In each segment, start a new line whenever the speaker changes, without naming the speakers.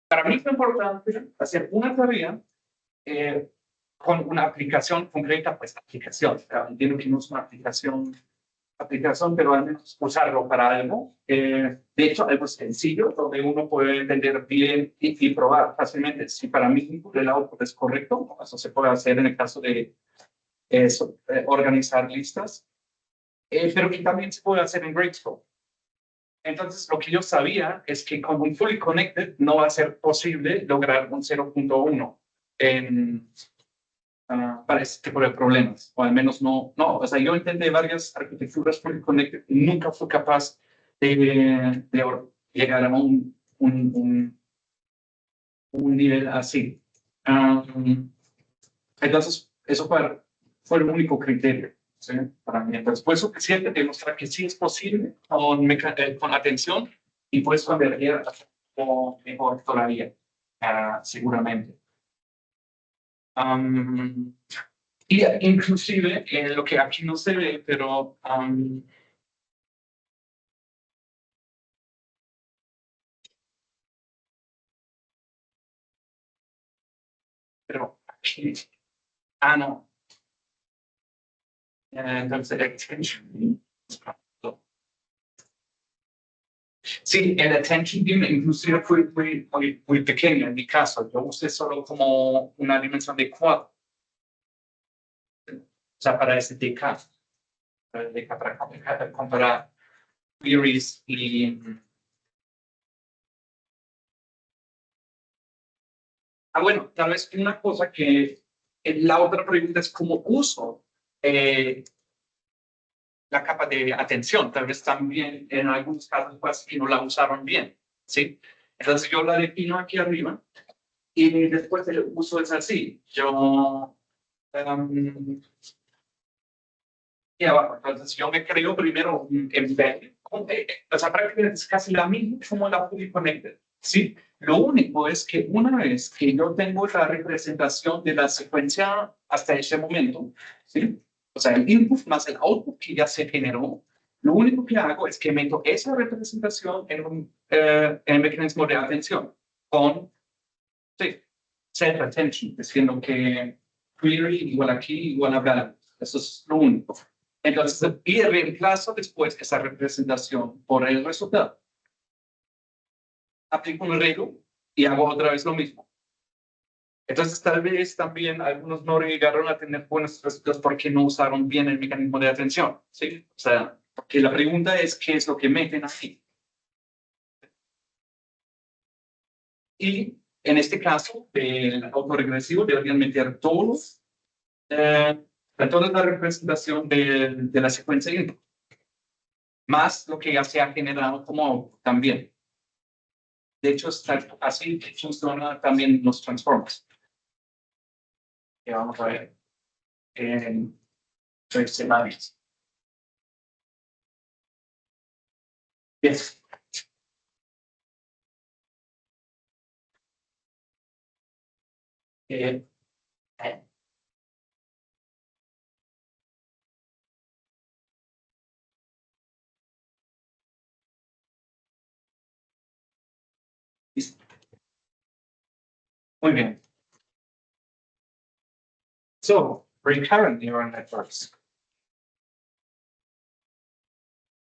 Para mí es importante hacer una tarea con una aplicación concreta, pues aplicación. Entiendo que no es una aplicación, pero al menos usarlo para algo. De hecho, algo sencillo, donde uno puede entender bien y probar fácilmente si para mí el output es correcto. Eso se puede hacer en el caso de organizar listas, pero que también se puede hacer en Gradescope. Entonces, lo que yo sabía es que con un fully connected no va a ser posible lograr un 0.1 para ese tipo de problemas, o al menos no, o sea, yo intenté varias arquitecturas fully connected y nunca fui capaz de llegar a un nivel así. Entonces, eso fue el único criterio, ¿sí? Para mí. Entonces, fue suficiente demostrar que sí es posible con atención y pues convertir como mejor todavía, seguramente. Y inclusive, lo que aquí no se ve, pero aquí, no. Entonces, attention. Sí, el attention beam inclusive fue muy pequeño en mi caso. Yo usé solo como una dimensión de 4. O sea, para ese DK, para comparar queries y... bueno, tal vez una cosa que la otra pregunta es cómo uso la capa de atención. Tal vez también en algunos casos pues, que no la usaron bien, ¿sí? Entonces yo la defino aquí arriba y después el uso es así. Yo... y abajo, entonces yo me creo primero un embed. O sea, prácticamente es casi la misma como la fully connected, ¿sí? Lo único es que una vez que yo tengo la representación de la secuencia hasta ese momento, ¿sí? O sea, el input más el output que ya se generó, lo único que hago es que meto esa representación en el mecanismo de atención con, sí, self-attention, diciendo que query igual aquí igual a balance. Eso es lo único. Entonces, y reemplazo después esa representación por el resultado. Aplico un arreglo y hago otra vez lo mismo. Entonces, tal vez también algunos no llegaron a tener buenos resultados porque no usaron bien el mecanismo de atención, ¿sí? O sea, porque la pregunta es qué es lo que meten así. Y en este caso, el autoregresivo deberían meter todos, toda la representación de la secuencia input, más lo que ya se ha generado como también. De hecho, así funciona también los transformers. Que vamos a ver en 3 semanas. Yes. Eh, Muy bien. So, recurrent neural networks.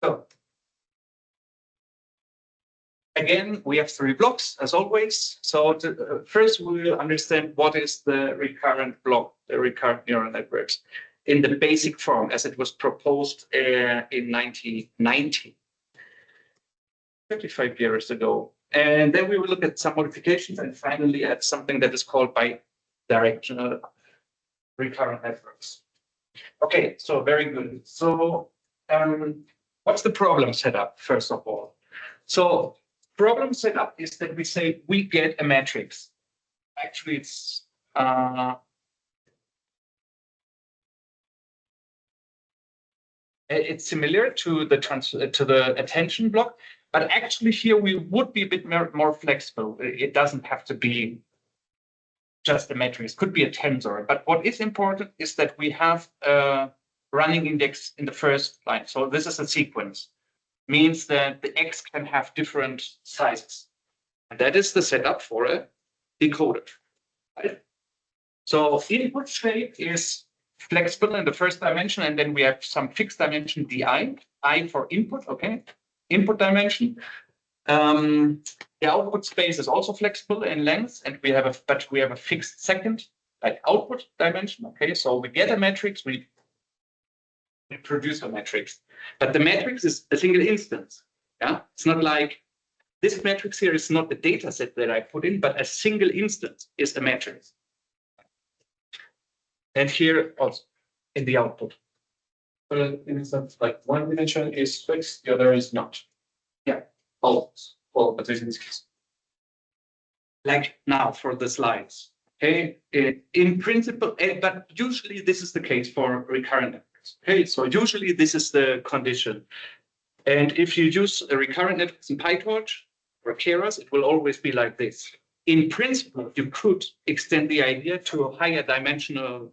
So, again, we have 3 blocks, as always. So, first, we will understand what is the recurrent block, the recurrent neural networks, in the basic form as it was proposed in 1990, 35 years ago. And then we will look at some modifications and finally at something that is called bidirectional recurrent networks. Okay, so very good. So what's the problem setup, first of all? So problem setup is that we say we get a matrix. Actually, it's similar to the attention block, but actually here we would be a bit more flexible. It doesn't have to be just a matrix, could be a tensor. But what is important is that we have a running index in the first line. So this is a sequence, means that the X can have different sizes. And that is the setup for a decoder. Right? So input state is flexible in the first dimension, and then we have some fixed dimension di, I for input, okay? Input dimension. The output space is also flexible in length, and we have a fixed second, like output dimension. Okay, so we get a matrix, we produce a matrix, but the matrix is a single instance. Yeah, it's not like this matrix here is not the data set that I put in, but a single instance is a matrix. And here also in the output.
But in a sense, like one dimension is fixed, the other is not.
Yeah.
Always. Well, but in this case.
Like now for the slides. Okay, in principle, but usually this is the case for recurrent networks. Okay, so usually this is the condition. And if you use a recurrent networks in PyTorch or Keras, it will always be like this. In principle, you could extend the idea to higher dimensional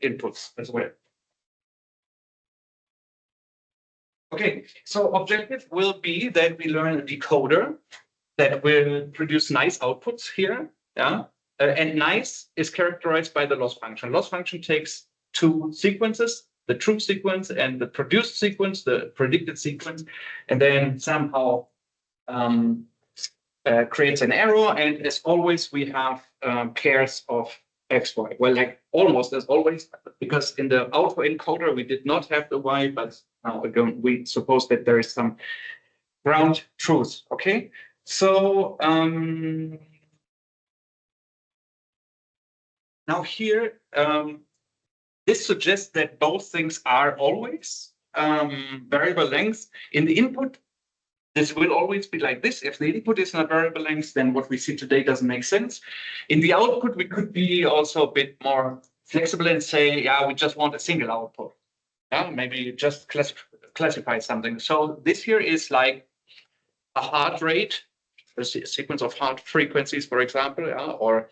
inputs as well. Okay, so objective will be that we learn a decoder that will produce nice outputs here. Yeah, and nice is characterized by the loss function. Loss function takes two sequences, the true sequence and the produced sequence, the predicted sequence, and then somehow creates an arrow. And as always, we have pairs of X, Y. Well, like almost as always, because in the autoencoder we did not have the Y, but now again we suppose that there is some ground truth. Okay, so now here this suggests that both things are always variable length. In the input, this will always be like this. If the input is not variable length, then what we see today doesn't make sense. In the output, we could be also a bit more flexible and say, yeah, we just want a single output. Yeah, maybe just classify something. So this here is like a heart rate, a sequence of heart frequencies, for example, or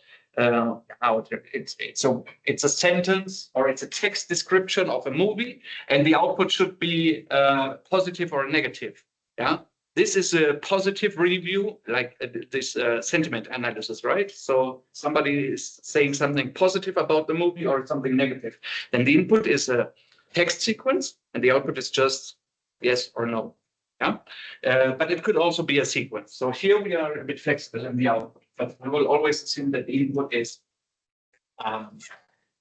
it's a sentence or it's a text description of a movie, and the output should be positive or negative. Yeah. This is a positive review, like this sentiment analysis, right? So somebody is saying something positive about the movie or something negative. Then the input is a text sequence, and the output is just yes or no. Yeah, but it could also be a sequence. So here we are a bit flexible in the output, but we will always assume that the input is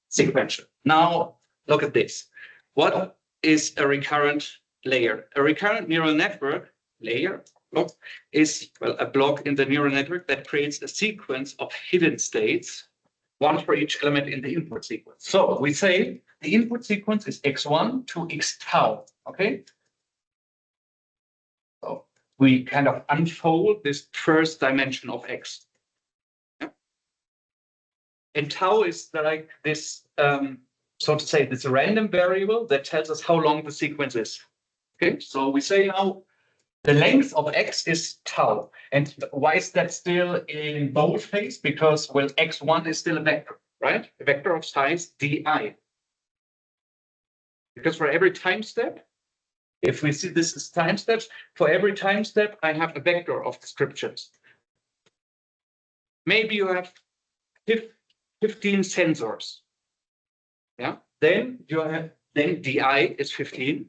sequential. Now look at this. What is a recurrent layer? A recurrent neural network layer block is, well, a block in the neural network that creates a sequence of hidden states, one for each element in the input sequence. So we say the input sequence is x1 to x tau. Okay. So we kind of unfold this first dimension of x. Yeah. And tau is like this, so to say, this random variable that tells us how long the sequence is. Okay, so we say now the length of x is tau. And why is that still in boldface? Because, well, x1 is still a vector, right? A vector of size di. Because for every time step, if we see this as time steps, for every time step, I have a vector of descriptions. Maybe you have 15 sensors. Yeah, then you have, then di is 15.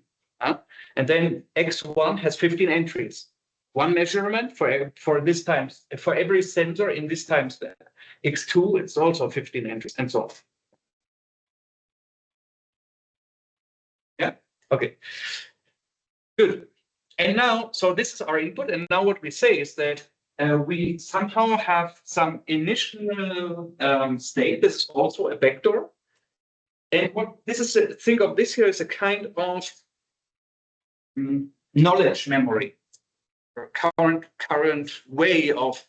And then x1 has 15 entries. One measurement for this time, for every sensor in this time step. x2, it's also 15 entries, and so on. Yeah, okay. Good. And now, so this is our input, and now what we say is that we somehow have some initial state. This is also a vector. And what this is, think of this here as a kind of knowledge memory, or current way of,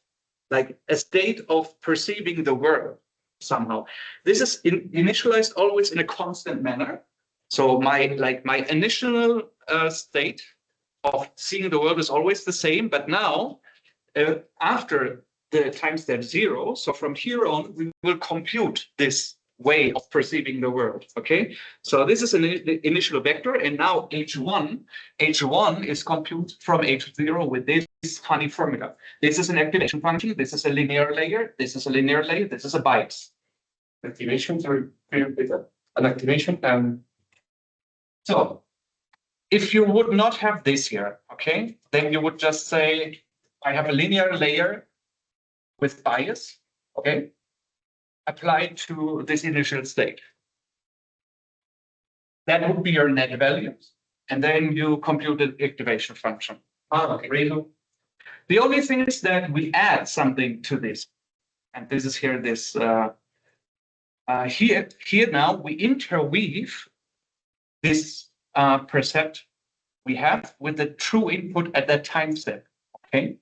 like, a state of perceiving the world somehow. This is initialized always in a constant manner. So my initial state of seeing the world is always the same, but now after the time step 0, so from here on we will compute this way of perceiving the world. Okay, so this is an initial vector, and now h1 is computed from h0 with this funny formula. This is an activation function. This is a linear layer. This is a linear layer. This is a bias.
Activation, sorry, an activation and
So if you would not have this here, okay, then you would just say, I have a linear layer with bias, okay, applied to this initial state. That would be your net values. And then you compute the activation function.
okay.
Really? The only thing is that we add something to this. And this is here, this here now we interweave this percept we have with the true input at that time step. Okay.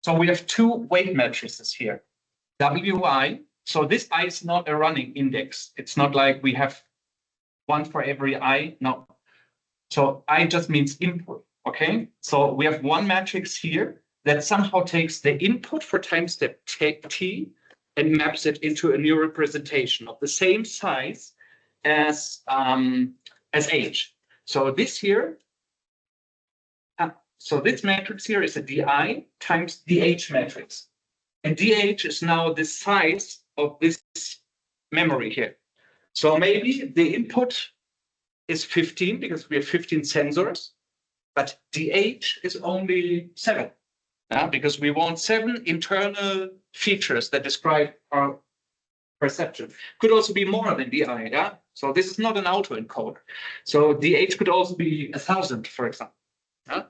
So we have two weight matrices here. WI. So this I is not a running index. It's not like we have one for every I. No. So I just means input. Okay. So we have one matrix here that somehow takes the input for time step t and maps it into a new representation of the same size as H. So this here, so this matrix here is a DI times DH matrix. And DH is now the size of this memory here. So maybe the input is 15 because we have 15 sensors, but DH is only 7. Because we want 7 internal features that describe our perception. Could also be more than DI, yeah? So this is not an autoencoder. So DH could also be 1,000, for example.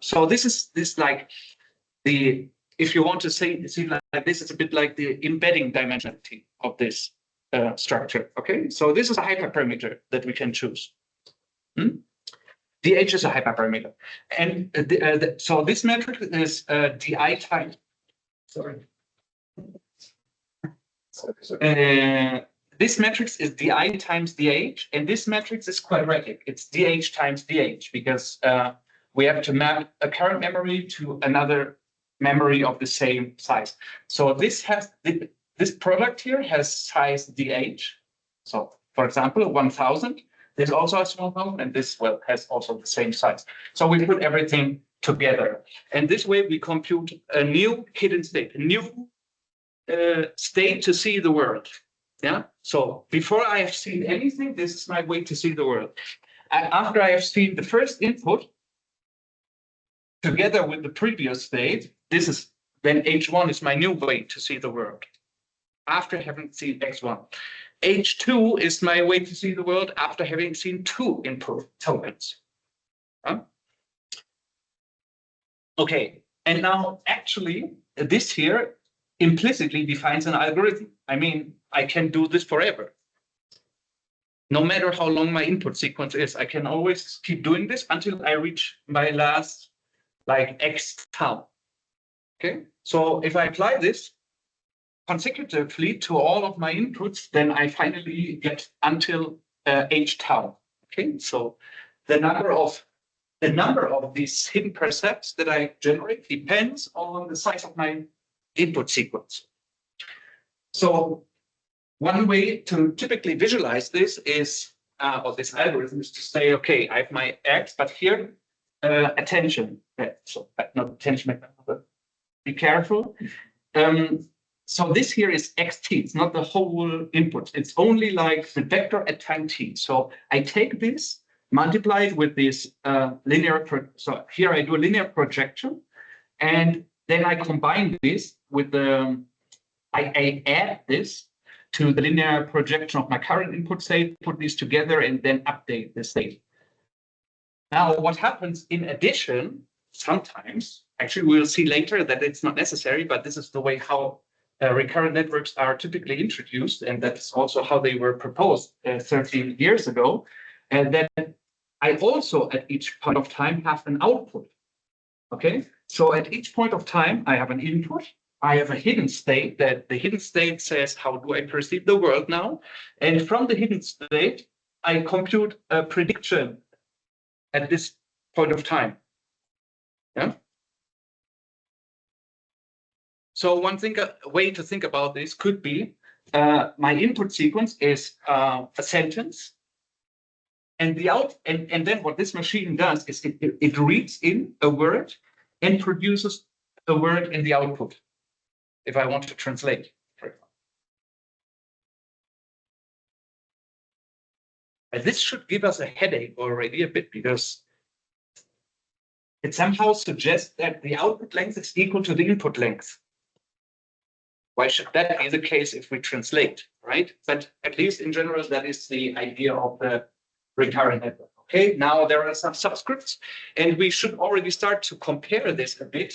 So this is like the, if you want to see like this, it's a bit like the embedding dimensionality of this structure. Okay, so this is a hyperparameter that we can choose. DH is a hyperparameter, and so this metric is DI times. Sorry. This matrix is DI times DH, and this matrix is quadratic. It's DH times DH because we have to map a current memory to another memory of the same size. So this has this product here has size DH. So for example, 1,000. There's also a small one, and this has also the same size. So we put everything together, and this way we compute a new hidden state, a new state to see the world. Yeah. So before I have seen anything, this is my way to see the world. And after I have seen the first input, together with the previous state, this is then H1 is my new way to see the world. After having seen X1. H2 is my way to see the world after having seen 2 input tokens. Okay, and now actually this here implicitly defines an algorithm. I mean, I can do this forever. No matter how long my input sequence is, I can always keep doing this until I reach my last, like, X tau. Okay, so if I apply this consecutively to all of my inputs, then I finally get until H tau. Okay, so the number of these hidden percepts that I generate depends on the size of my input sequence. So one way to typically visualize this is, or this algorithm is to say, okay, I have my X, but here, attention. So not attention, but be careful. So this here is xt. It's not the whole input. It's only like the vector at time t. So I take this, multiply it with this linear. So here I do a linear projection, and then I combine this with the. I add this to the linear projection of my current input state, put these together, and then update the state. Now, what happens in addition, sometimes, actually, we'll see later that it's not necessary, but this is the way how recurrent networks are typically introduced, and that's also how they were proposed 30 years ago, and that I also, at each point of time, have an output. Okay, so at each point of time, I have an input. I have a hidden state that the hidden state says, how do I perceive the world now? And from the hidden state, I compute a prediction at this point of time. Yeah. So one thing, a way to think about this could be my input sequence is a sentence. And then what this machine does is it reads in a word and produces a word in the output. If I want to translate, for example. And this should give us a headache already a bit, because it somehow suggests that the output length is equal to the input length. Why should that be the case if we translate, right? But at least in general, that is the idea of the recurrent network. Okay, now there are some subscripts, and we should already start to compare this a bit.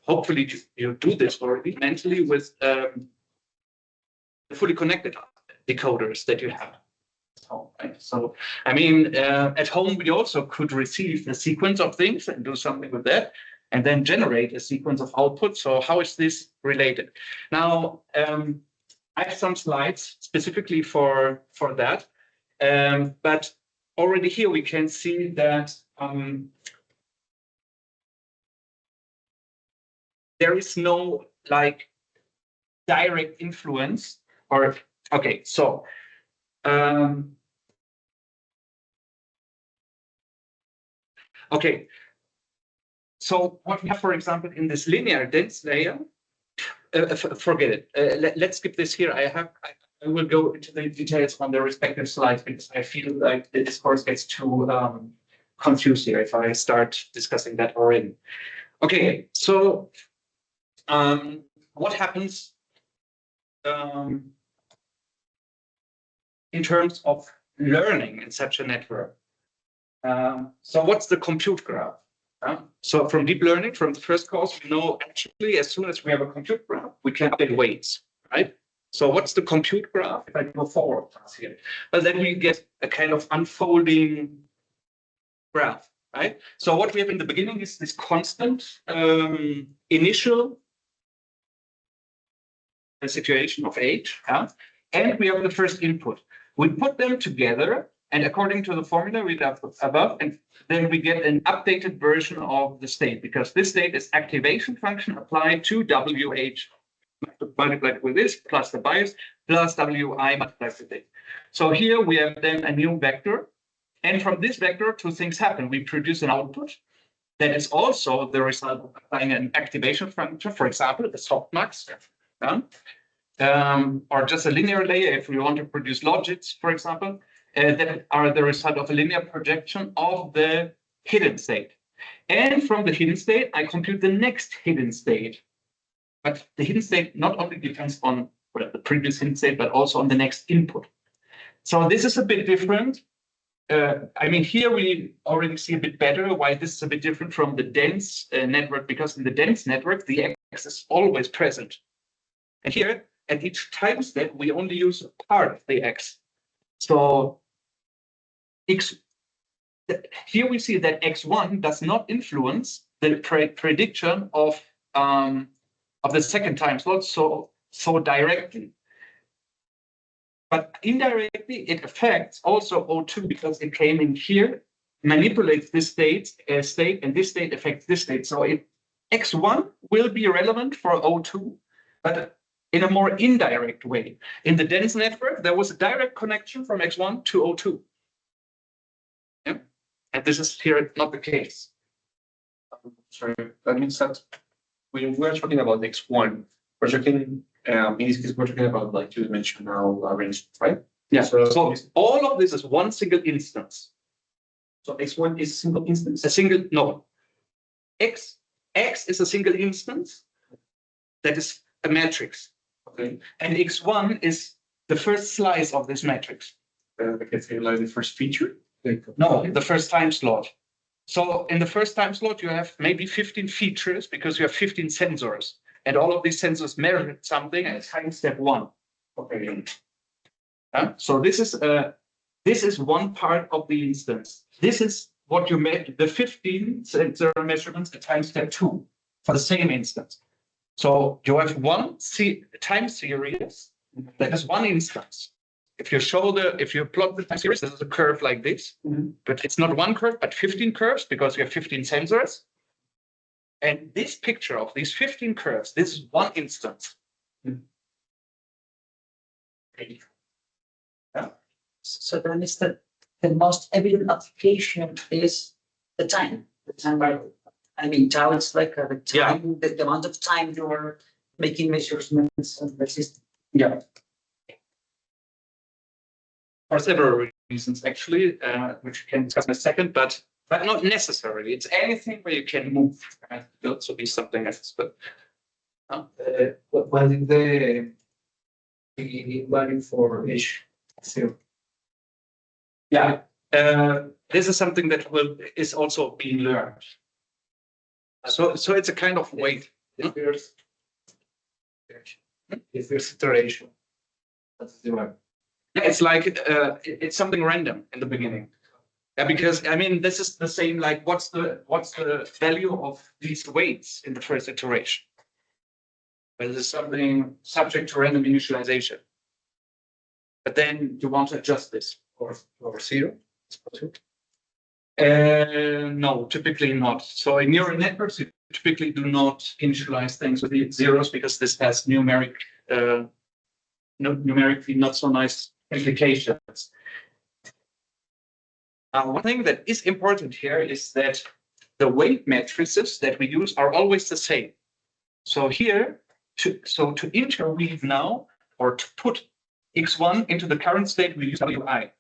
Hopefully, you do this already mentally with the fully connected decoders that you have. Right? So, I mean, at home, we also could receive a sequence of things and do something with that, and then generate a sequence of output. So how is this related? Now, I have some slides specifically for that, but already here we can see that there is no like direct influence, or okay, so okay, so what we have, for example, in this linear dense layer, forget it. Let's skip this here. I will go into the details on the respective slides, because I feel like the discourse gets too confused here if I start discussing that already. Okay, so what happens in terms of learning in such a network? So what's the compute graph? So from deep learning, from the first course, we know actually as soon as we have a compute graph, we can update weights, right? So what's the compute graph? If I go forward here, but then we get a kind of unfolding graph, right? So what we have in the beginning is this constant initial situation of age, and we have the first input. We put them together, and according to the formula we have above, and then we get an updated version of the state, because this state is activation function applied to WH multiplied with this, plus the bias, plus WI multiplied with it. So here we have then a new vector, and from this vector, two things happen. We produce an output that is also the result of applying an activation function, for example, the softmax, or just a linear layer if we want to produce logits, for example, that are the result of a linear projection of the hidden state. And from the hidden state, I compute the next hidden state. But the hidden state not only depends on the previous hidden state, but also on the next input. So this is a bit different. I mean, here we already see a bit better why this is a bit different from the dense network, because in the dense network, the X is always present. And here, at each time step, we only use part of the X. So here we see that X1 does not influence the prediction of the second time slot so directly. But indirectly, it affects also O2, because it came in here, manipulates this state, and this state affects this state. So X1 will be relevant for O2, but in a more indirect way. In the dense network, there was a direct connection from X1 to O2. Yeah? And this is here not the case.
Sorry, that means that when we're talking about X1, we're talking, in this case, we're talking about like two-dimensional arrangement, right?
Yeah. So all of this is one single instance.
So X1 is a single instance?
No. X is a single instance that is a matrix.
Okay.
And X1 is the first slice of this matrix.
I can say like the first feature?
No, the first time slot. So in the first time slot, you have maybe 15 features because you have 15 sensors. And all of these sensors measure something at time step 1. Okay. So this is one part of the instance. This is what you make the 15 sensor measurements at time step 2 for the same instance. So you have one time series that is one instance. If you plot the time series, this is a curve like this, but it's not one curve, but 15 curves because you have 15 sensors. And this picture of these 15 curves, this is one instance.
So then is the the most evident application is the time variable. I mean, tau is like the time, the amount of time you're making measurements of the system.
Yeah. For several reasons, actually, which we can discuss in a second, but not necessarily. It's anything where you can move. It could also be something else, but
What is the value for each zero?
yeah, this is something that is also being learned. So it's a kind of weight.
The first iteration. That's the one.
Yeah, it's like it's something random in the beginning. Yeah, because I mean, this is the same. Like, what's the value of these weights in the first iteration? Well, this is something subject to random initialization. But then you want to adjust this
Or zero.
No, typically not. So in neural networks, you typically do not initialize things with the zeros because this has numerically not so nice implications. One thing that is important here is that the weight matrices that we use are always the same. So here, to interweave now, or to put x1 into the current state, we use wi.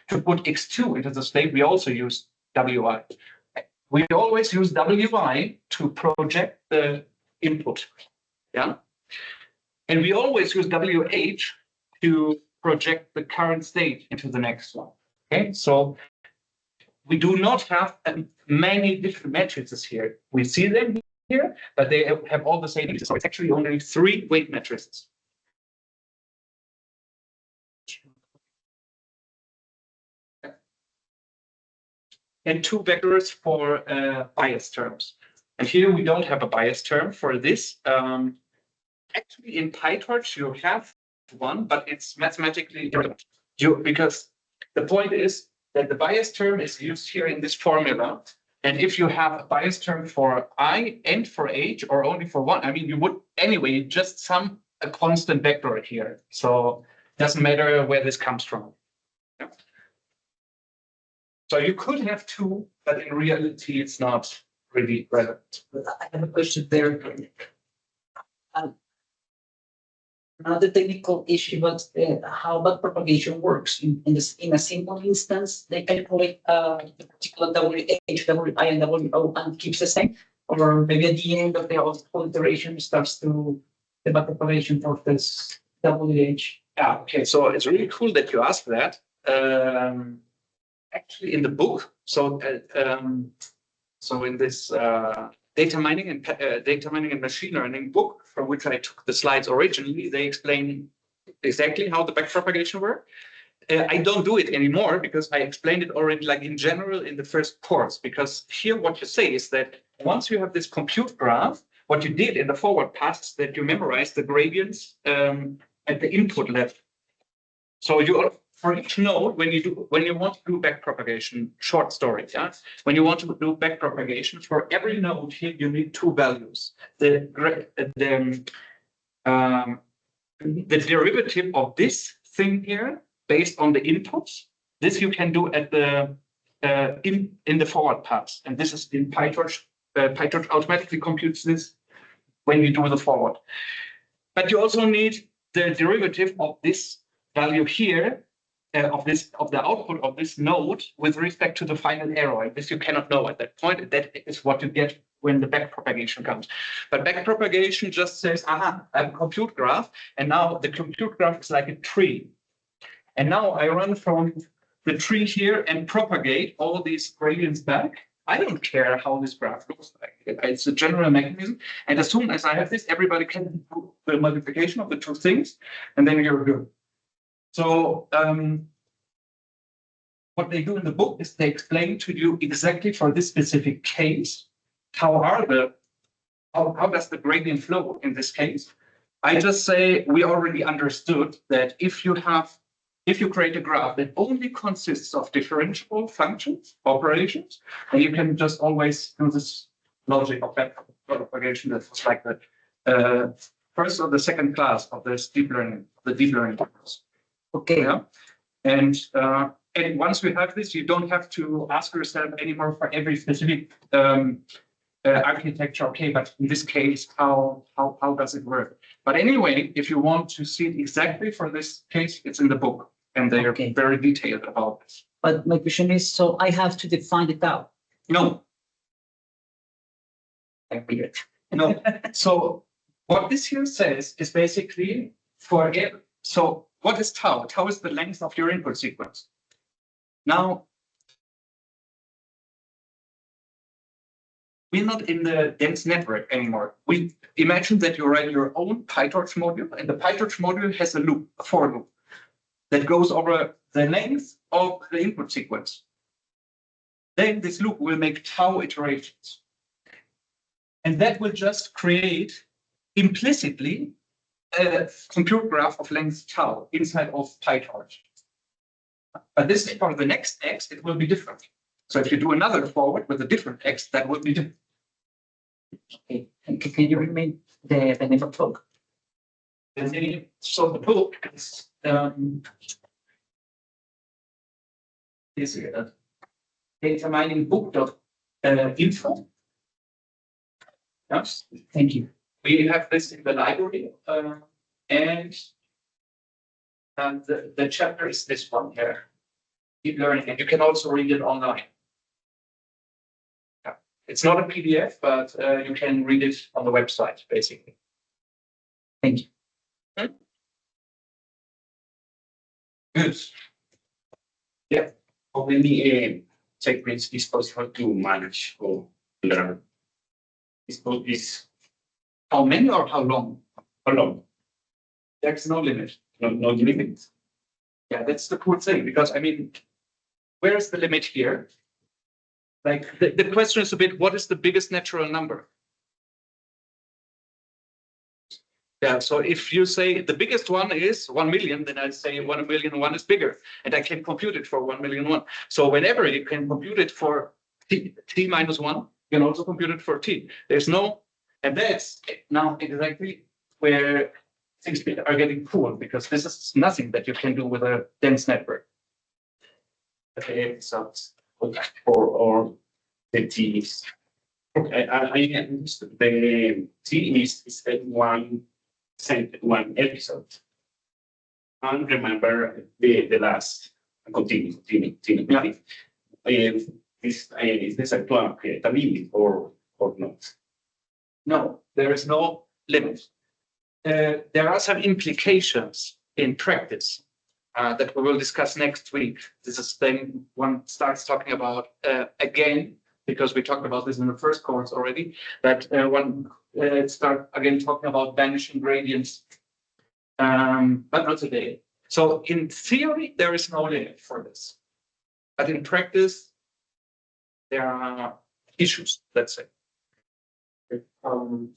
To put x2 into the state, we also use wi. We always use wi to project the input. Yeah. And we always use wh to project the current state into the next one. Okay, so we do not have many different matrices here. We see them here, but they have all the same matrices. So it's actually only 3 weight matrices. And 2 vectors for bias terms. And here we don't have a bias term for this. Actually, in PyTorch, you have one, but it's mathematically irrelevant. Because the point is that the bias term is used here in this formula. And if you have a bias term for I and for H, or only for one, I mean, you would anyway just sum a constant vector here. So it doesn't matter where this comes from. Yeah. So you could have 2, but in reality, it's not really relevant.
I have a question there. Not the technical issue, but how backpropagation works. In a simple instance, they calculate the particular WH, WI, and WO and keeps the same. Or maybe at the end of the whole iteration starts to the backpropagation for this WH.
Yeah, okay, so it's really cool that you asked that. Actually, in the book, so in this data mining and machine learning book, from which I took the slides originally, they explain exactly how the backpropagation works. I don't do it anymore because I explained it already, like in general, in the first course. Because here, what you say is that once you have this compute graph, what you did in the forward pass is that you memorize the gradients at the input level. So for each node, when you want to do backpropagation, short story, yeah. When you want to do backpropagation for every node here, you need 2 values. The derivative of this thing here, based on the inputs, this you can do at the in the forward pass, and this is in PyTorch. PyTorch automatically computes this when you do the forward. But you also need the derivative of this value here. Of the output of this node with respect to the final error. And this you cannot know at that point. That is what you get when the backpropagation comes. But backpropagation just says, aha, I have a compute graph, and now the compute graph is like a tree. And now I run from the tree here and propagate all these gradients back. I don't care how this graph looks like. It's a general mechanism. And as soon as I have this, everybody can do the multiplication of the 2 things, and then you're good. So what they do in the book is they explain to you exactly for this specific case, how does the gradient flow in this case? I just say we already understood that if you create a graph that only consists of differentiable functions, operations, then you can just always do this logic of backpropagation that was like the first or the second class of this deep learning, the deep learning models.
Okay.
Yeah. And And once you have this, you don't have to ask yourself anymore for every specific architecture. Okay, but in this case, how does it work? But anyway, if you want to see it exactly for this case, it's in the book, and they are
Okay.
very detailed about this.
But my question is, so I have to define it out.
No,
I read it.
no. So what this here says is basically for it. So what is tau? Tau is the length of your input sequence. Now, we're not in the dense network anymore. We imagine that you write your own PyTorch module, and the PyTorch module has a loop, a for loop, that goes over the length of the input sequence. Then this loop will make tau iterations. And that will just create implicitly a compute graph of length tau inside of PyTorch. But this is for the next x, it will be different. So if you do another forward with a different x, that will be different.
Okay. Can you remain the name of the book?
And then, so the book is data mining book.info. Yes,
Thank you.
we have this in the library, and the chapter is this one here. Keep learning, and you can also read it online. Yeah. It's not a PDF, but you can read it on the website, basically.
Thank you.
Good.
How many segments is possible to manage or learn? Is
How many or how long?
how long?
There's no limit.
No limit.
Yeah, that's the cool thing, because I mean, where is the limit here? Like the question is a bit, what is the biggest natural number? Yeah, so if you say the biggest one is 1 million, then I say 1,000,001 is bigger, and I can compute it for 1,000,001. So whenever you can compute it for t minus 1, you can also compute it for t. There's no, and that's now exactly where things are getting cool, because this is nothing that you can do with a dense network.
Okay, so or the T is. Okay, I understood. The T is one episode. And remember the last continue. Is this actual create a limit or not?
No, there is no limit. There are some implications in practice that we will discuss next week. This is then one starts talking about again, because we talked about this in the first course already, that one start again talking about vanishing gradients, but not today. So in theory, there is no limit for this, but in practice, there are issues, let's say.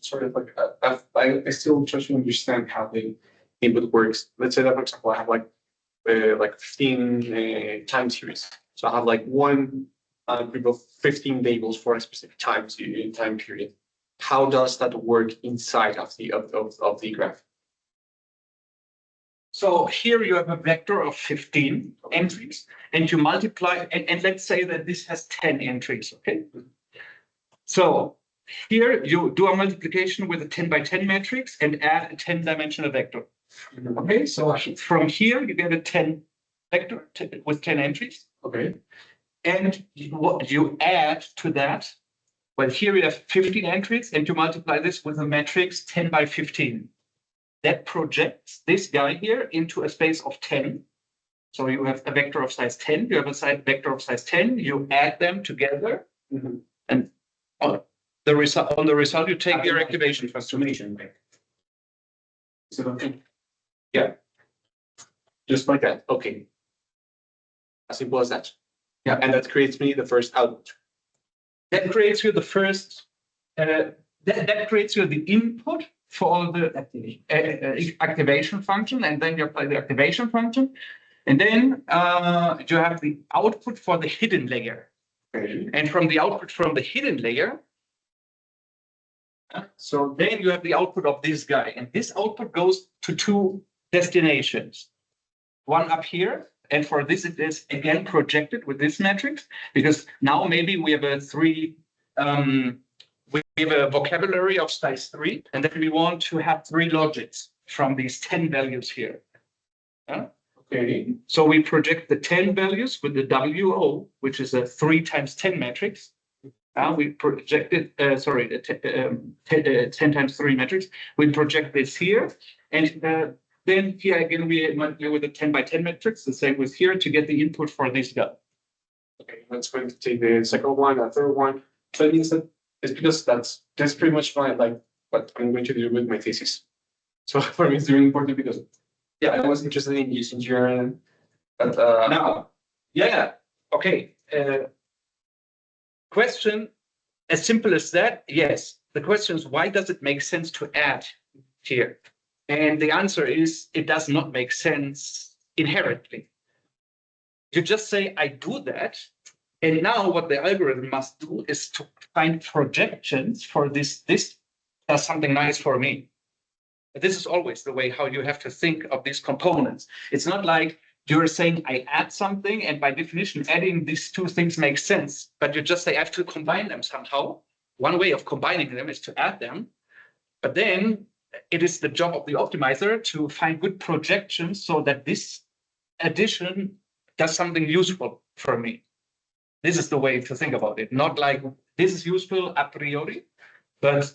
Sort of like I still try to understand how the input works. Let's say that, for example, I have like 15 time series. So I have like one group of 15 labels for a specific time period. How does that work inside of the graph?
So here you have a vector of 15 entries, and you multiply, and let's say that this has 10 entries, okay? So here you do a multiplication with a 10 by 10 matrix and add a 10-dimensional vector. Okay, so from here you get a 10 vector with 10 entries.
Okay.
And what you add to that, well, here you have 15 entries, and you multiply this with a matrix 10 by 15. That projects this guy here into a space of 10. So you have a vector of size 10, you have a vector of size 10, you add them together, and on the result you take your activation transformation.
Is it okay?
Yeah.
Just like that. Okay.
As simple as that.
Yeah.
And that creates me the first output.
That creates you the first, that creates you the input for the activation function, and then you apply the activation function, and then you have the output for the hidden layer.
Okay.
And from the output from the hidden layer, so then you have the output of this guy, and this output goes to two destinations. One up here, And for this, it is again projected with this matrix, because now maybe we have a we have a vocabulary of size 3, and then we want to have 3 logics from these 10 values here.
Okay.
So we project the 10 values with the WO, which is a 3 times 10 matrix. We projected, the 10 times 3 matrix. We project this here, and then here again we multiply with a 10 by 10 matrix. The same with here to get the input for this guy.
Okay, let's going to take the second one, the third one. So it means that it's because that's pretty much my what I'm going to do with my thesis. So for me, it's really important because I was interested in using GRN, but
Now, okay. Question as simple as that? Yes. The question is, why does it make sense to add here? And the answer is, it does not make sense inherently. You just say, I do that. And now what the algorithm must do is to find projections for this. This does something nice for me. This is always the way how you have to think of these components. It's not like you're saying I add something, and by definition, adding these 2 things makes sense. But you just say I have to combine them somehow. One way of combining them is to add them. But then it is the job of the optimizer to find good projections so that this addition does something useful for me. This is the way to think about it. Not like this is useful a priori, but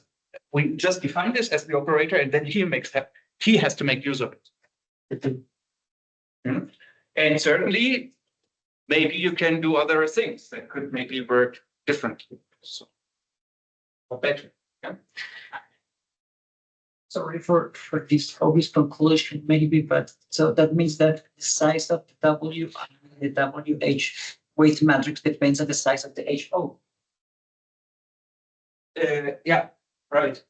we just define this as the operator, and then he has to make use of it. And certainly, maybe you can do other things that could maybe work differently, so, or better. Yeah?
Sorry for this obvious conclusion, maybe, but so that means that the size of the W and the WH weight matrix depends on the size of the HO.
Yeah, right.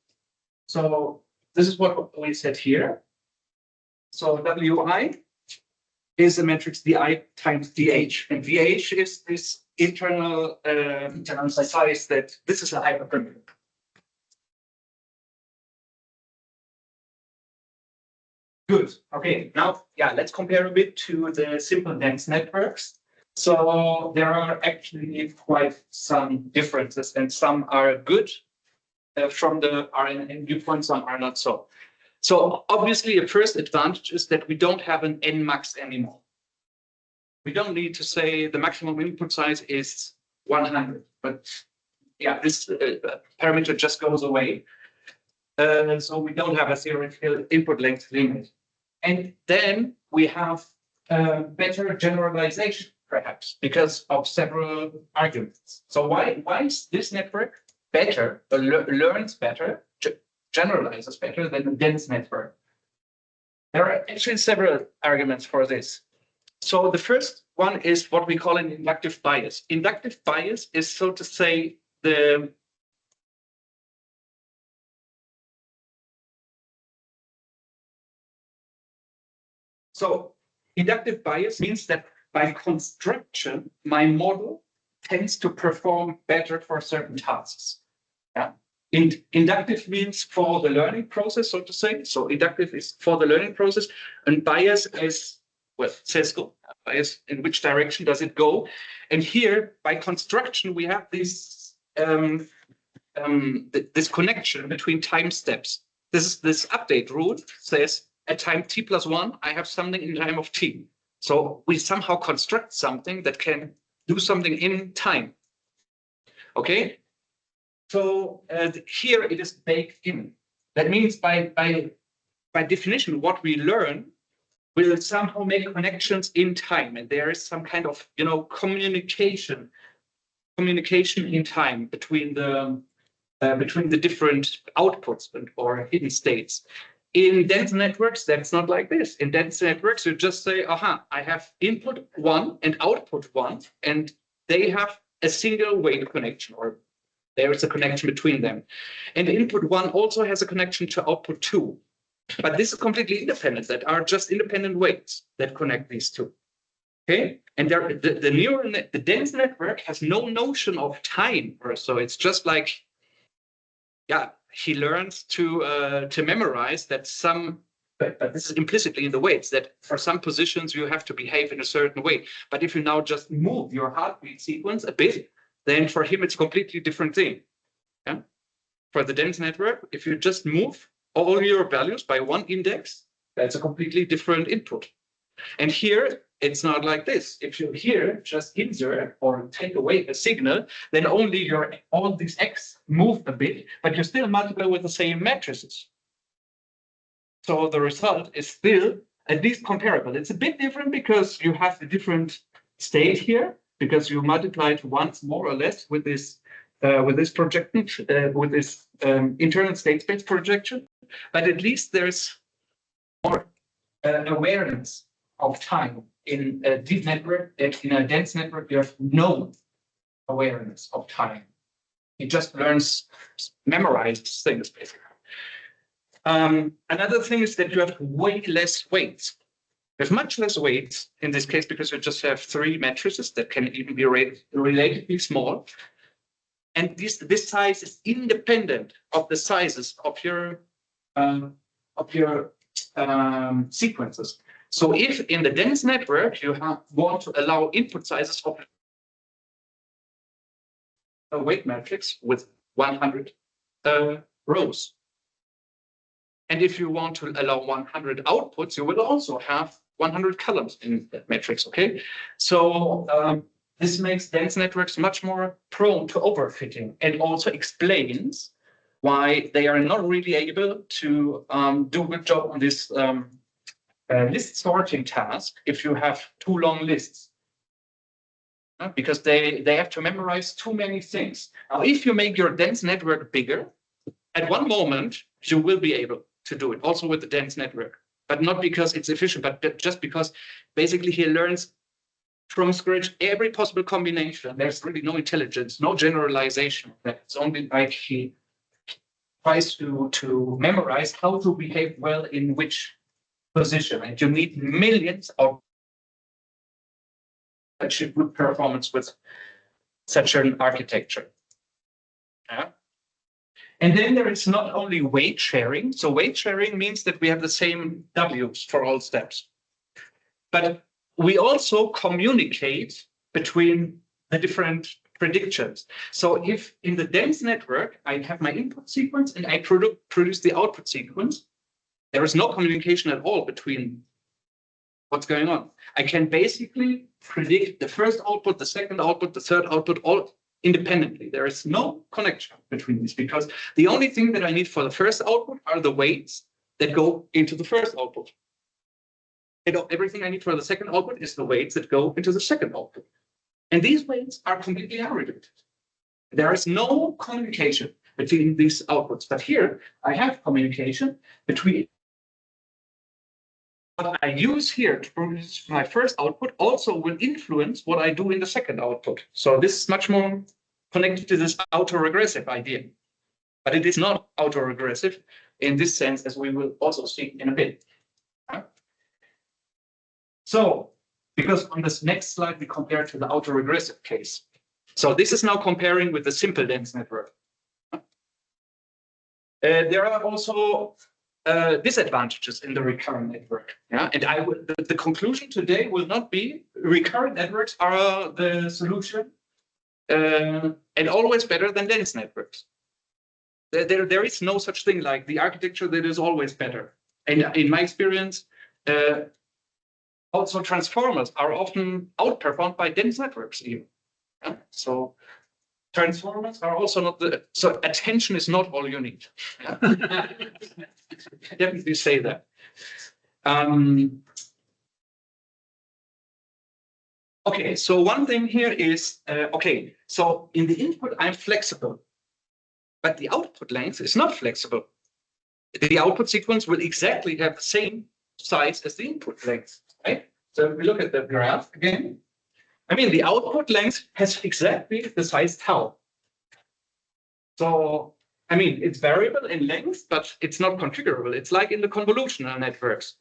So this is what we said here. So WI is a matrix DI times DH, and DH is this internal size that this is a hyperparameter. Good. Okay. Now, let's compare a bit to the simple dense networks. So there are actually quite some differences, and some are good from the RNN viewpoint, some are not so. So obviously, a first advantage is that we don't have an Nmax anymore. We don't need to say the maximum input size is 100, but this parameter just goes away. So we don't have a theoretical input length limit. And then we have better generalization, perhaps, because of several arguments. So why is this network better, or learns better, generalizes better than a dense network? There are actually several arguments for this. So the first one is what we call an inductive bias. Inductive bias is, so to say, So inductive bias means that by construction, my model tends to perform better for certain tasks. Inductive means for the learning process, so to say. So inductive is for the learning process, and bias is, well, says go. Bias, in which direction does it go? And here, by construction, we have this this connection between time steps. This update rule says at time t plus 1, I have something in time of t. So we somehow construct something that can do something in time. Okay. So here it is baked in. That means by definition, what we learn will somehow make connections in time, and there is some kind of communication in time between the different outputs or hidden states. In dense networks, that's not like this. In dense networks, you just say, I have input 1 and output 1, and they have a single weight connection, or there is a connection between them. And input 1 also has a connection to output 2. But this is completely independent. That are just independent weights that connect these two. Okay? And the dense network has no notion of time, or so. It's just like, he learns to memorize that some but this is implicitly in the weights that for some positions you have to behave in a certain way. But if you now just move your heartbeat sequence a bit, then for him it's a completely different thing. Yeah? For the dense network, if you just move all your values by one index, that's a completely different input. And here it's not like this. If you here just insert or take away a signal, then only your all these x move a bit, but you still multiply with the same matrices. So the result is still at least comparable. It's a bit different because you have a different state here, because you multiplied once more or less with this projection, with this internal state space projection. But at least there's more awareness of time. In a deep network, in a dense network, you have no awareness of time. It just learns, memorizes things basically. Another thing is that you have way less weights. You have much less weights in this case because you just have three matrices that can even be relatively small. And this size is independent of the sizes of your sequences. So if in the dense network you want to allow input sizes of a weight matrix with 100 rows. And if you want to allow 100 outputs, you will also have 100 columns in that matrix, okay? So this makes dense networks much more prone to overfitting and also explains why they are not really able to do a good job on this list sorting task if you have too long lists. Because they have to memorize too many things. Now, if you make your dense network bigger, at one moment, you will be able to do it, also with the dense network, but not because it's efficient, but just because basically he learns from scratch every possible combination. There's really no intelligence, no generalization. It's only like he tries to memorize how to behave well in which position. And you need millions of achieve good performance with such an architecture. Yeah. And then there is not only weight sharing. So weight sharing means that we have the same W's for all steps. But we also communicate between the different predictions. So if in the dense network, I have my input sequence and I produce the output sequence, there is no communication at all between what's going on. I can basically predict the first output, the second output, the third output, all independently. There is no connection between these because the only thing that I need for the first output are the weights that go into the first output. And everything I need for the second output is the weights that go into the second output. And these weights are completely unrelated. There is no communication between these outputs. But here I have communication between what I use here to produce my first output also will influence what I do in the second output. So this is much more connected to this autoregressive idea. But it is not autoregressive in this sense, as we will also see in a bit. So, because on this next slide, we compare to the autoregressive case. So this is now comparing with the simple dense network. There are also disadvantages in the recurrent network. Yeah, and the conclusion today will not be recurrent networks are the solution and always better than dense networks. There is no such thing like the architecture that is always better. And in my experience, also transformers are often outperformed by dense networks even. Yeah? So transformers are also not so attention is not all you need. Yeah? Definitely say that. Okay, so one thing here is, okay, so in the input, I'm flexible, but the output length is not flexible. The output sequence will exactly have the same size as the input length, right? So if we look at the graph again, I mean, the output length has exactly the size tau. So, I mean, it's variable in length, but it's not configurable. It's like in the convolutional networks.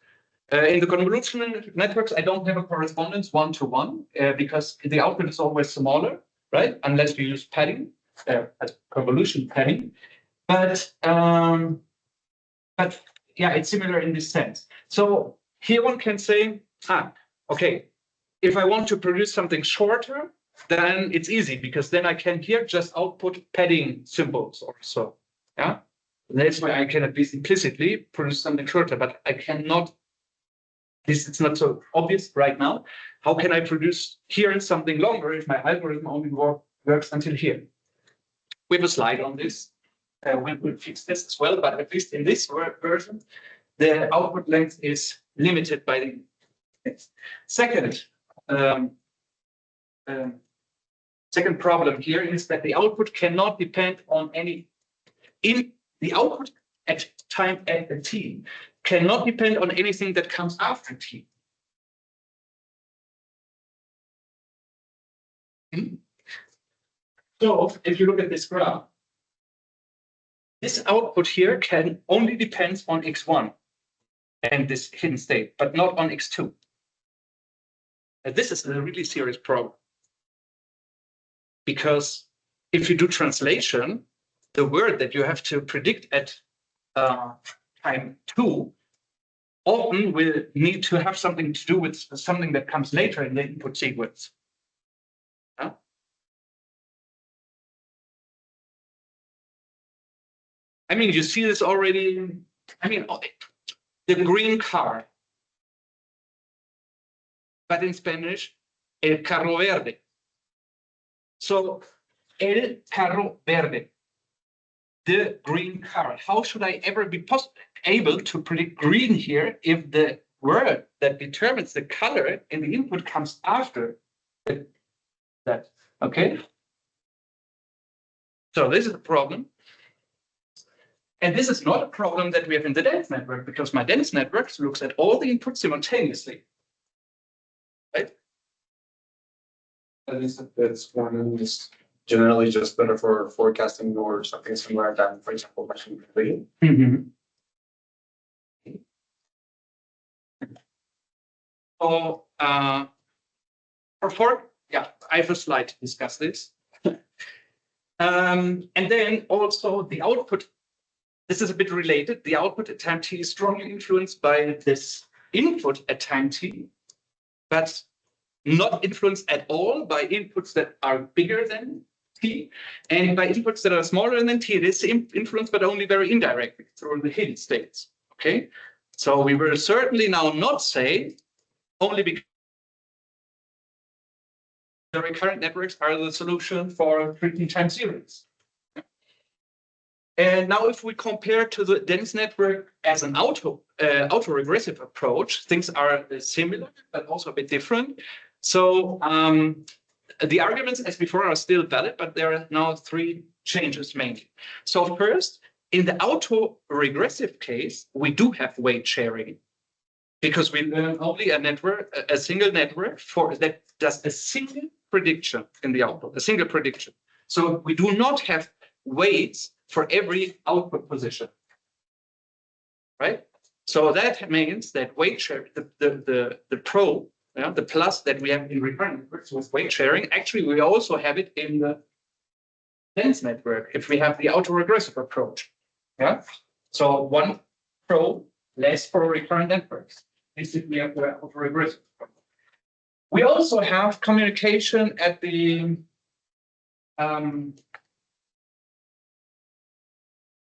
In the convolutional networks, I don't have a correspondence one-to-one because the output is always smaller, right? Unless you use padding, as convolution padding. But yeah, it's similar in this sense. So here one can say, okay, if I want to produce something shorter, then it's easy because then I can here just output padding symbols or so. Yeah, and that's why I can at least implicitly produce something shorter, but I cannot. This is not so obvious right now. How can I produce here something longer if my algorithm only works until here? We have a slide on this. We'll fix this as well, but at least in this version, the output length is limited by the second. Second problem here is that the output cannot depend on any the output at time at t cannot depend on anything that comes after t. So if you look at this graph, this output here can only depend on x1 and this hidden state, but not on x2. And this is a really serious problem. Because if you do translation, the word that you have to predict at time 2 often will need to have something to do with something that comes later in the input sequence. I mean, you see this already. I mean, the green car, but in Spanish, el carro verde. So, el carro verde, the green car. How should I ever be able to predict green here if the word that determines the color in the input comes after that? Okay. So this is a problem. And this is not a problem that we have in the dense network because my dense network looks at all the inputs simultaneously. Right?
At least that's one is generally just better for forecasting or something similar than, for example, machine learning.
So yeah, I have a slide to discuss this. And then also the output. This is a bit related. The output at time t is strongly influenced by this input at time t, but not influenced at all by inputs that are bigger than t, and by inputs that are smaller than t. It is influenced, but only very indirectly through the hidden states. Okay, so we will certainly now not say only because the recurrent networks are the solution for treating time series. And now if we compare to the dense network as an autoregressive approach, things are similar, but also a bit different. So the arguments as before are still valid, but there are now 3 changes mainly. So first, in the autoregressive case, we do have weight sharing because we learn only a single network that does a single prediction in the output, a single prediction. So we do not have weights for every output position, right? So that means that weight share, the pro, the plus that we have in recurrent networks with weight sharing, actually we also have it in the dense network if we have the autoregressive approach. Yeah. So one pro less for recurrent networks. This is we have the autoregressive approach. We also have communication at the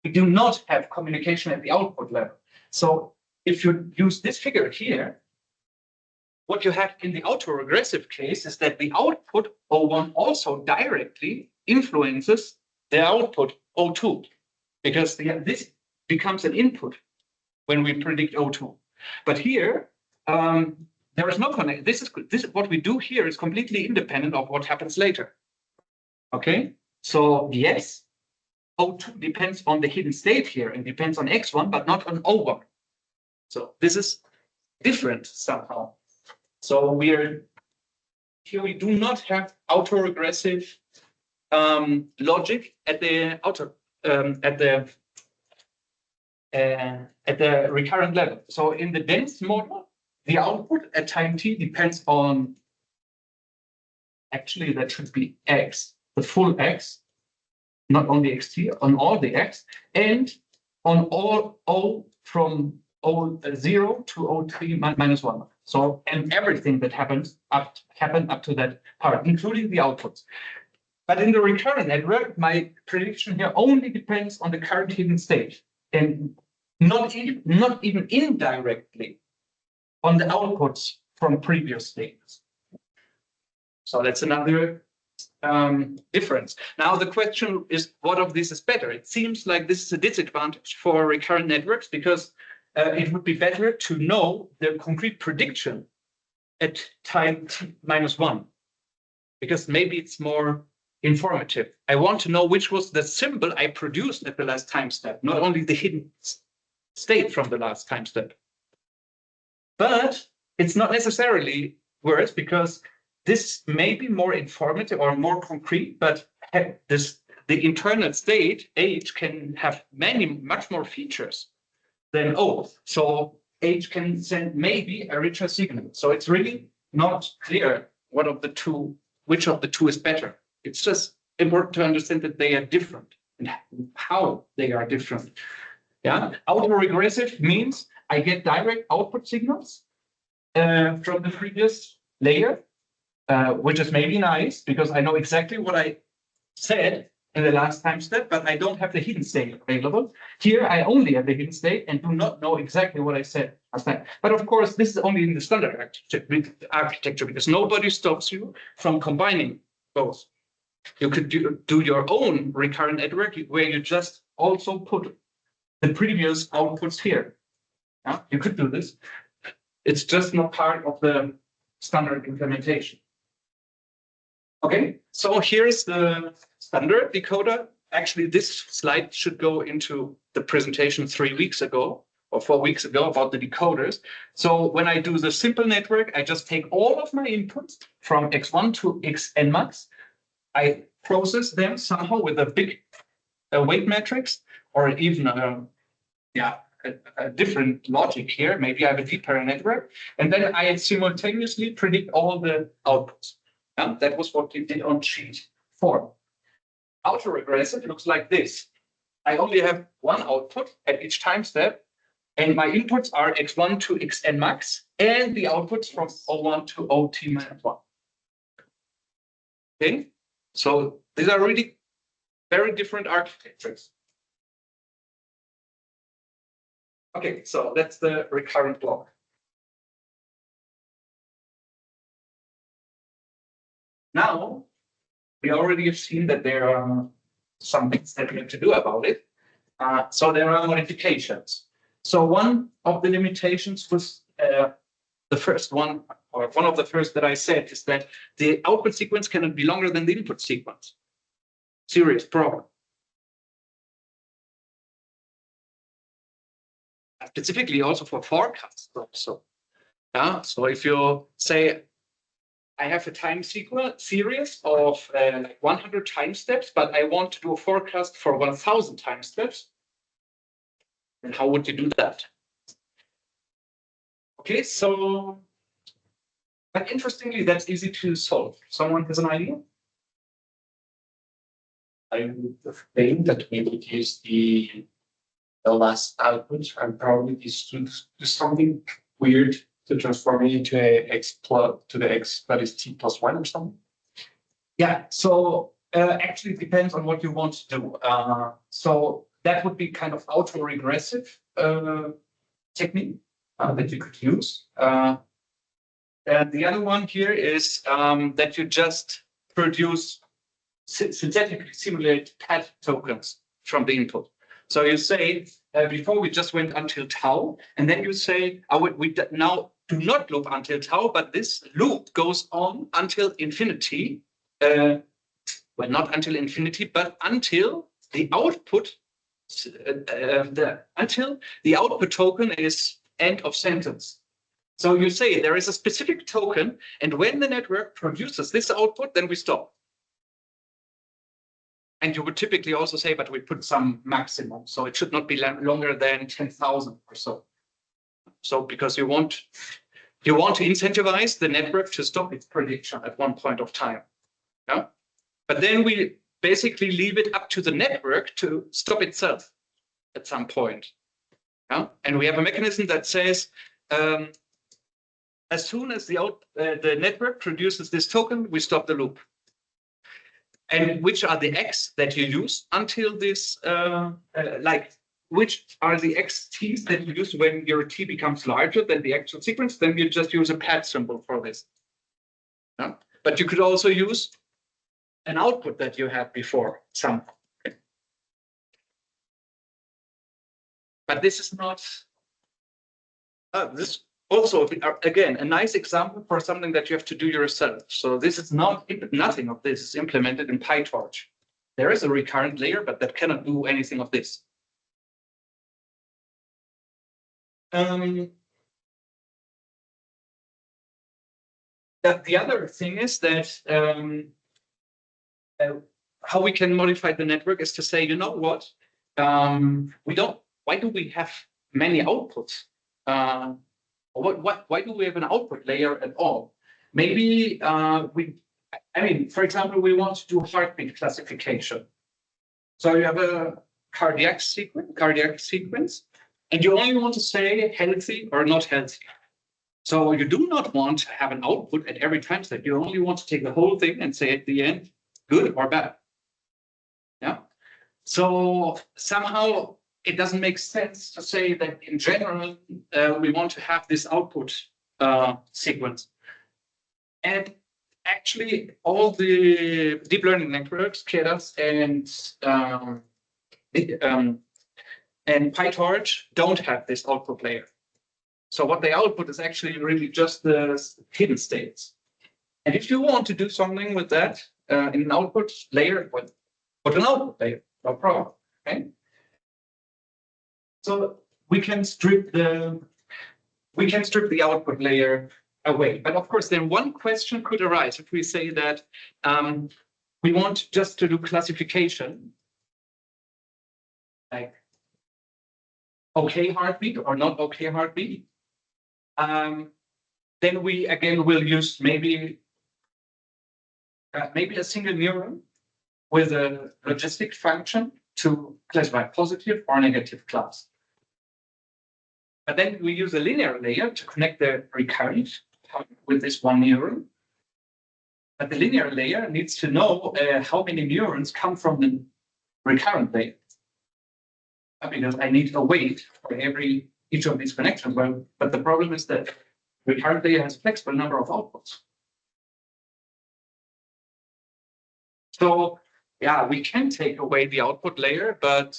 we do not have communication at the output level. So if you use this figure here, what you have in the autoregressive case is that the output O1 also directly influences the output O2, because this becomes an input when we predict O2. But here, there is no connection. This is what we do here is completely independent of what happens later. Okay, so yes, O2 depends on the hidden state here and depends on X1, but not on O1. So this is different somehow. So here we do not have autoregressive logic at the recurrent level. So in the dense model, the output at time t depends on, actually that should be X, the full X, not only xt, on all the X, and on all O from O0 to O3 minus 1. So, and everything that happened up to that part, including the outputs. But in the recurrent network, my prediction here only depends on the current hidden state, and not even indirectly on the outputs from previous states. So that's another difference. Now the question is, what of this is better? It seems like this is a disadvantage for recurrent networks because it would be better to know the concrete prediction at time t-1, because maybe it's more informative. I want to know which was the symbol I produced at the last time step, not only the hidden state from the last time step. But it's not necessarily worse because this may be more informative or more concrete, but the internal state H can have much more features than O. So H can send maybe a richer signal. So it's really not clear which of the two is better. It's just important to understand that they are different and how they are different. Yeah, autoregressive means I get direct output signals from the previous layer, which is maybe nice because I know exactly what I said in the last time step, but I don't have the hidden state available. Here, I only have the hidden state and do not know exactly what I said last time. But of course, this is only in the standard architecture because nobody stops you from combining both. You could do your own recurrent network where you just also put the previous outputs here. Yeah, you could do this. It's just not part of the standard implementation. Okay, so here's the standard decoder. Actually, this slide should go into the presentation 3 weeks ago or 4 weeks ago about the decoders. So when I do the simple network, I just take all of my inputs from x1 to xn max. I process them somehow with a big weight matrix or even a different logic here. Maybe I have a deeper network. And then I simultaneously predict all the outputs. That was what we did on sheet 4. Autoregressive looks like this. I only have one output at each time step, and my inputs are x1 to xn max, and the outputs from O1 to OT minus 1. Okay, so these are really very different architectures. Okay, so that's the recurrent block. Now, we already have seen that there are some things that we have to do about it. So there are modifications. So one of the limitations was the first one, or one of the first that I said, is that the output sequence cannot be longer than the input sequence. Serious problem. Specifically also for forecasts. So if you say, I have a time series of 100 time steps, but I want to do a forecast for 1,000 time steps. And how would you do that? Okay, so, but interestingly, that's easy to solve. Someone has an idea?
I would think that we would use the last output and probably do something weird to transform it into the x that is t+1 or something.
Yeah, so actually it depends on what you want to do. So that would be kind of autoregressive technique that you could use. And the other one here is that you just produce synthetically simulate pad tokens from the input. So you say, before we just went until tau, and then you say, we now do not loop until tau, but this loop goes on until infinity. Well, not until infinity, but until the output, until the output token is end of sentence. So you say there is a specific token, and when the network produces this output, then we stop. And you would typically also say, but we put some maximum, so it should not be longer than 10,000 or so. So because you want to incentivize the network to stop its prediction at one point of time. Yeah? But then we basically leave it up to the network to stop itself at some point. Yeah? And we have a mechanism that says, as soon as the network produces this token, we stop the loop. And which are the X that you use until this, which are the XTs that you use when your T becomes larger than the actual sequence, then you just use a pad symbol for this. Yeah? But you could also use an output that you had before, somehow. Okay. But this is not, this also, again, a nice example for something that you have to do yourself. So this is not, nothing of this is implemented in PyTorch. There is a recurrent layer, but that cannot do anything of this. The other thing is that how we can modify the network is to say, you know what, why do we have many outputs? Why do we have an output layer at all? Maybe for example, we want to do heartbeat classification. So you have a cardiac sequence, and you only want to say healthy or not healthy. So you do not want to have an output at every time step. You only want to take the whole thing and say at the end, good or bad. Yeah. So somehow it doesn't make sense to say that in general, we want to have this output sequence. And actually, all the deep learning networks, Keras and PyTorch don't have this output layer. So what they output is actually really just the hidden states. And if you want to do something with that in an output layer, well, put an output layer, no problem. Okay. So we can strip the output layer away. But of course, then one question could arise if we say that we want just to do classification, like okay heartbeat or not okay heartbeat. Then we again will use maybe a single neuron with a logistic function to classify positive or negative class. But then we use a linear layer to connect the recurrent with this one neuron. But the linear layer needs to know how many neurons come from the recurrent layer. Because I need a weight for each of these connections. Well, but the problem is that the recurrent layer has a flexible number of outputs. So yeah, we can take away the output layer, but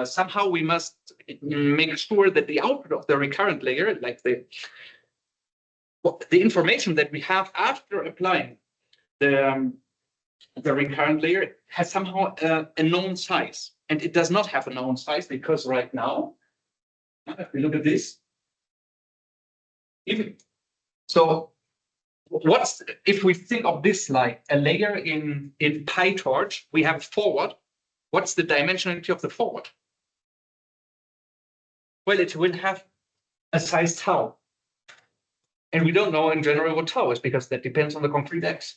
somehow we must make sure that the output of the recurrent layer, like the information that we have after applying the recurrent layer, has somehow a known size. And it does not have a known size because right now, if we look at this, so if we think of this like a layer in PyTorch, we have forward. What's the dimensionality of the forward? Well, it will have a size tau. And we don't know in general what tau is because that depends on the concrete X.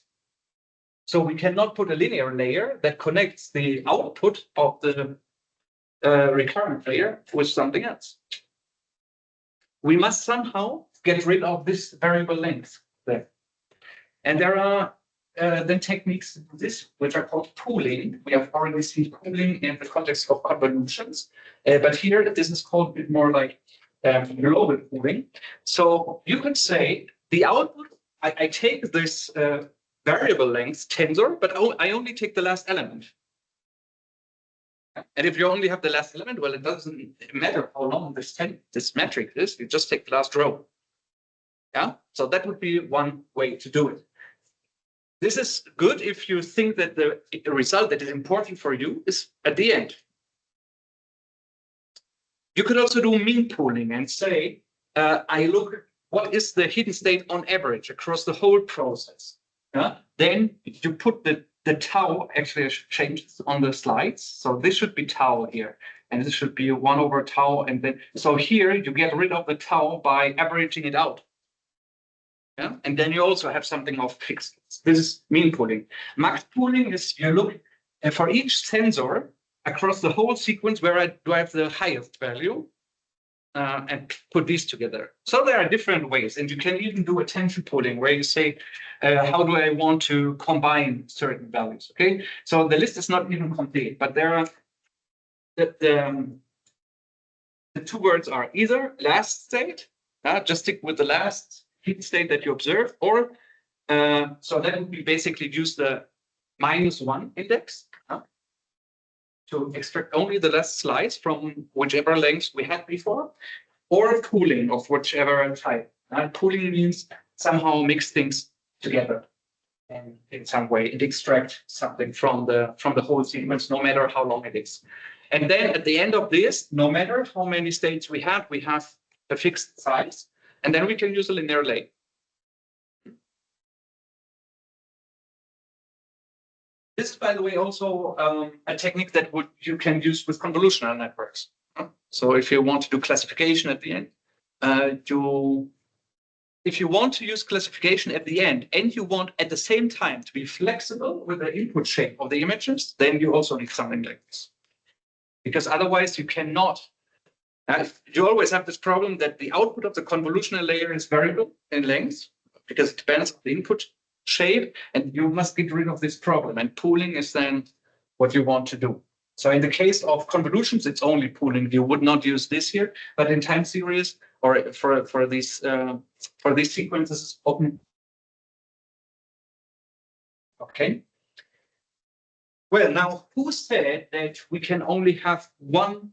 So we cannot put a linear layer that connects the output of the recurrent layer with something else. We must somehow get rid of this variable length there. And there are then techniques to do this, which are called pooling. We have already seen pooling in the context of convolutions, but here this is called a bit more like global pooling. So you could say the output, I take this variable length tensor, but I only take the last element. And if you only have the last element, well, it doesn't matter how long this metric is, you just take the last row. Yeah, so that would be one way to do it. This is good if you think that the result that is important for you is at the end. You could also do mean pooling and say, I look, what is the hidden state on average across the whole process? Then you put the tau actually changes on the slides. So this should be tau here, and this should be 1 over tau. And then, so here you get rid of the tau by averaging it out. Yeah? And then you also have something of fixed. This is mean pooling. Max pooling is you look for each sensor across the whole sequence, where do I have the highest value? and put these together. So there are different ways, and you can even do attention pooling where you say, how do I want to combine certain values? Okay, so the list is not even complete, but there are the two words are either last state, just stick with the last hidden state that you observe, or so that would be basically use the -1 index to extract only the last slice from whichever length we had before, or pooling of whichever type. Pooling means somehow mix things together and in some way and extract something from the whole sequence, no matter how long it is. And then at the end of this, no matter how many states we have a fixed size, and then we can use a linear layer. This is, by the way, also a technique that you can use with convolutional networks. So if you want to do classification at the end, if you want to use classification at the end and you want at the same time to be flexible with the input shape of the images, then you also need something like this. Because otherwise you cannot. You always have this problem that the output of the convolutional layer is variable in length because it depends on the input shape, and you must get rid of this problem. And pooling is then what you want to do. So in the case of convolutions, it's only pooling. You would not use this here, but in time series or for these sequences, open. Okay. Well, now who said that we can only have one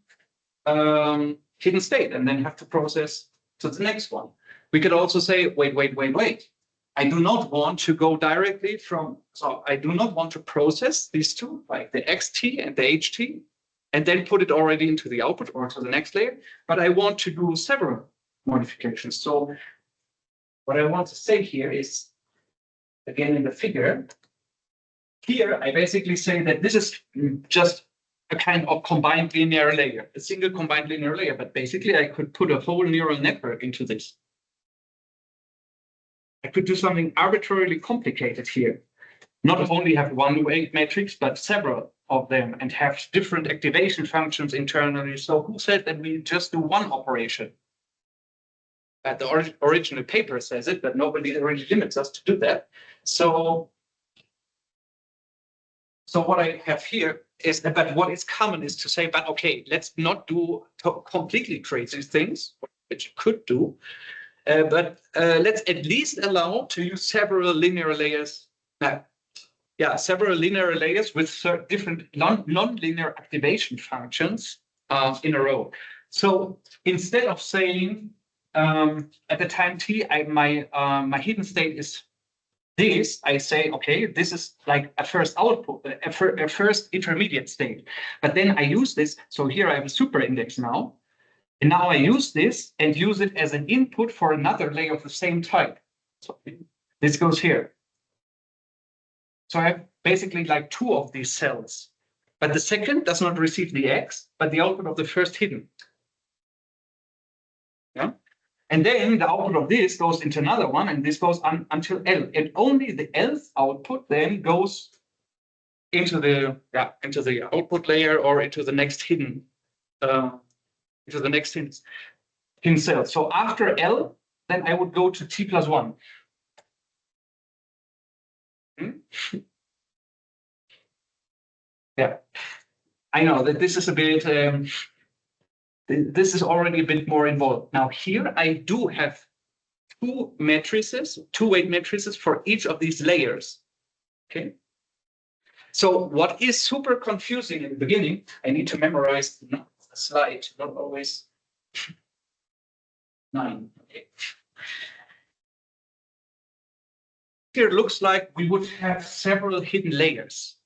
hidden state and then have to process to the next one? We could also say, wait. I do not want to go directly so I do not want to process these two, like the XT and the HT, and then put it already into the output or to the next layer, but I want to do several modifications. So what I want to say here is, again, in the figure, here I basically say that this is just a kind of combined linear layer, a single combined linear layer, but basically I could put a whole neural network into this. I could do something arbitrarily complicated here. Not only have one weight matrix, but several of them and have different activation functions internally. So who said that we just do one operation? The original paper says it, but nobody really limits us to do that. So what I have here is that, but what is common is to say, but okay, let's not do completely crazy things, which you could do. But let's at least allow to use several linear layers. Several linear layers with different non-linear activation functions in a row. So instead of saying at the time t, my hidden state is this, I say, okay, this is like a first output, a first intermediate state. But then I use this. So here I have a super index now. And now I use this and use it as an input for another layer of the same type. So this goes here. So I have basically like two of these cells. But the second does not receive the X, but the output of the first hidden. Yeah. And then the output of this goes into another one, and this goes until L. And only the Lth output then goes into the output layer or into the next hidden. To the next hidden cell. So after L, then I would go to T plus 1. Yeah, I know that this is a bit, this is already a bit more involved. Now here I do have two weight matrices for each of these layers. Okay. So what is super confusing in the beginning, I need to memorize the slide, not always 9. Okay. Here it looks like we would have several hidden layers,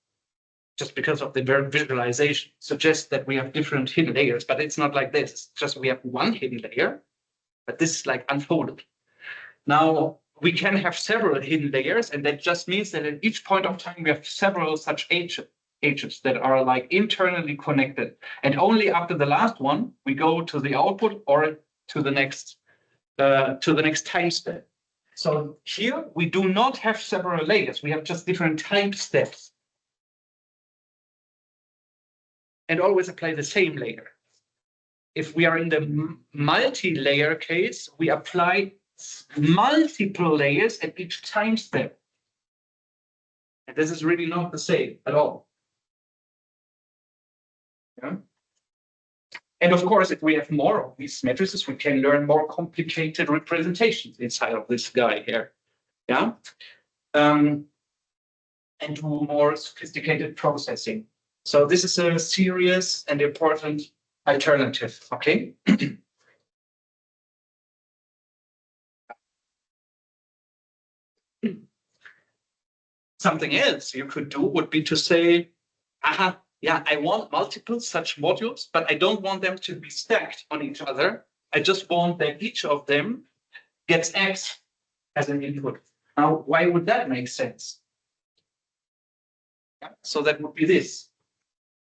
just because of the visualization suggests that we have different hidden layers, but it's not like this. It's just we have one hidden layer, but this is like unfolded. Now we can have several hidden layers, and that just means that at each point of time we have several such edges that are like internally connected, and only after the last one we go to the output or to the next time step. So here we do not have several layers, we have just different time steps, and always apply the same layer. if we are in the multi-layer case, we apply multiple layers at each time step. And this is really not the same at all. Yeah. And of course, if we have more of these matrices, we can learn more complicated representations inside of this guy here. Yeah. And do more sophisticated processing. So this is a serious and important alternative. Okay. Something else you could do would be to say, aha, yeah, I want multiple such modules, but I don't want them to be stacked on each other. I just want that each of them gets X as an input. Now, why would that make sense? Yeah, so that would be this.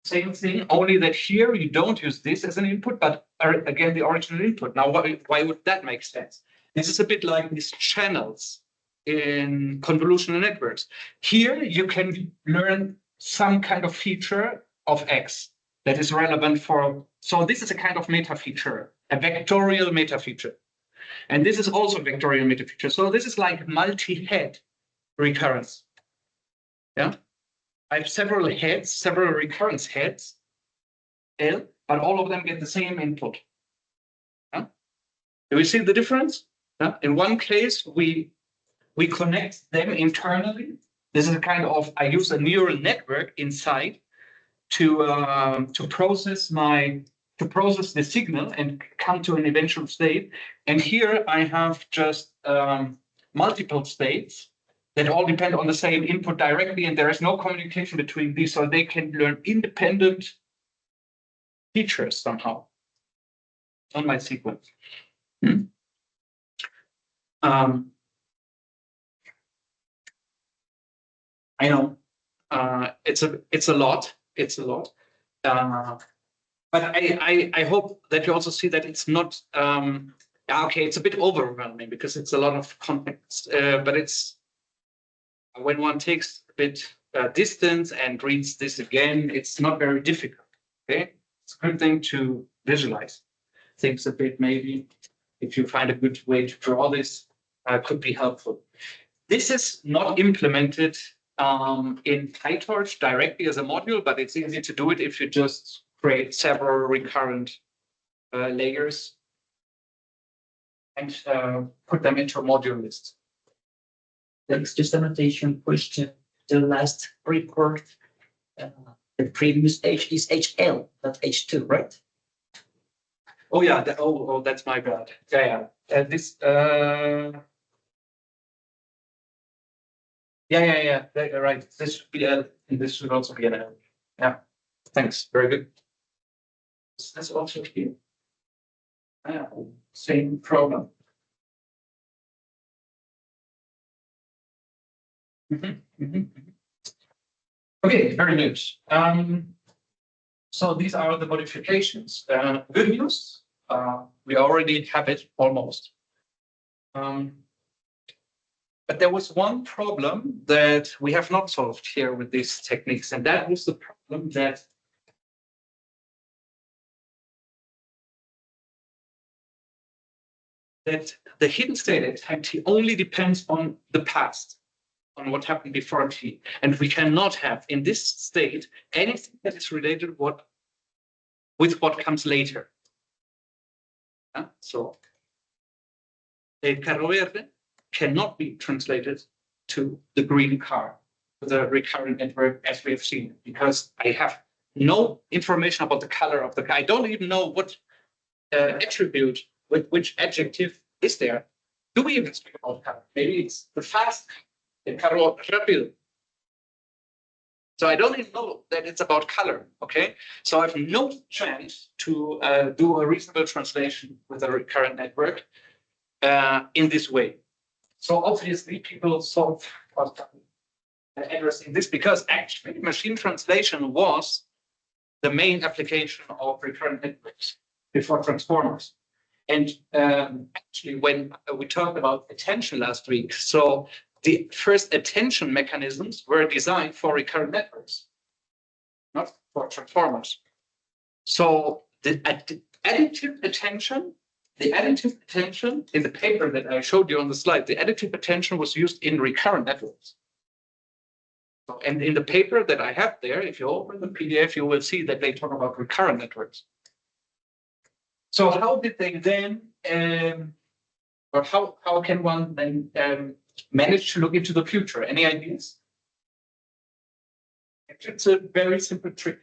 Same thing, only that here you don't use this as an input, but again, the original input. Now, why would that make sense? This is a bit like these channels in convolutional networks. Here, you can learn some kind of feature of X that is relevant for, so this is a kind of meta feature, a vectorial meta feature. And this is also a vectorial meta feature. So this is like multi-head recurrence. Yeah. I have several heads, several recurrence heads, L, but all of them get the same input. Yeah? Do we see the difference? Yeah? In one case, we connect them internally. This is a kind of, I use a neural network inside to process the signal and come to an eventual state. And here I have just multiple states that all depend on the same input directly, and there is no communication between these, so they can learn independent features somehow on my sequence. I know it's a lot. But I hope that you also see that it's not okay. It's a bit overwhelming because it's a lot of context, but it's when one takes a bit distance and reads this again, it's not very difficult. Okay, it's a good thing to visualize things a bit. Maybe if you find a good way to draw this, could be helpful. This is not implemented in PyTorch directly as a module, but it's easy to do it if you just create several recurrent layers and put them into a module list.
Thanks. Just a notation question. The last report, the previous H is HL, not H2, right?
Oh yeah. Oh, that's my bad. Yeah. This. Yeah. Right. This should be L, and this should also be an L. Yeah. Thanks. Very good. That's also here. Yeah. Same problem. Okay, very good. So these are the modifications. Good news, we already have it almost. But there was one problem that we have not solved here with these techniques, and that was the problem that the hidden state at time t only depends on the past, on what happened before t, and we cannot have in this state anything that is related with what comes later. So el carro verde cannot be translated to the green car, the recurrent network as we have seen, because I have no information about the color of the car. I don't even know what attribute, which adjective is there. Do we even speak about color? Maybe it's the fast, el carro rápido. So I don't even know that it's about color, okay? So I have no chance to do a reasonable translation with a recurrent network in this way. So obviously people solve addressing this because actually machine translation was the main application of recurrent networks before transformers. And actually when we talked about attention last week, so the first attention mechanisms were designed for recurrent networks, not for transformers. So additive attention, the additive attention in the paper that I showed you on the slide, the additive attention was used in recurrent networks. And in the paper that I have there, if you open the PDF, you will see that they talk about recurrent networks. So how did they then, or how can one then manage to look into the future? Any ideas? It's a very simple trick.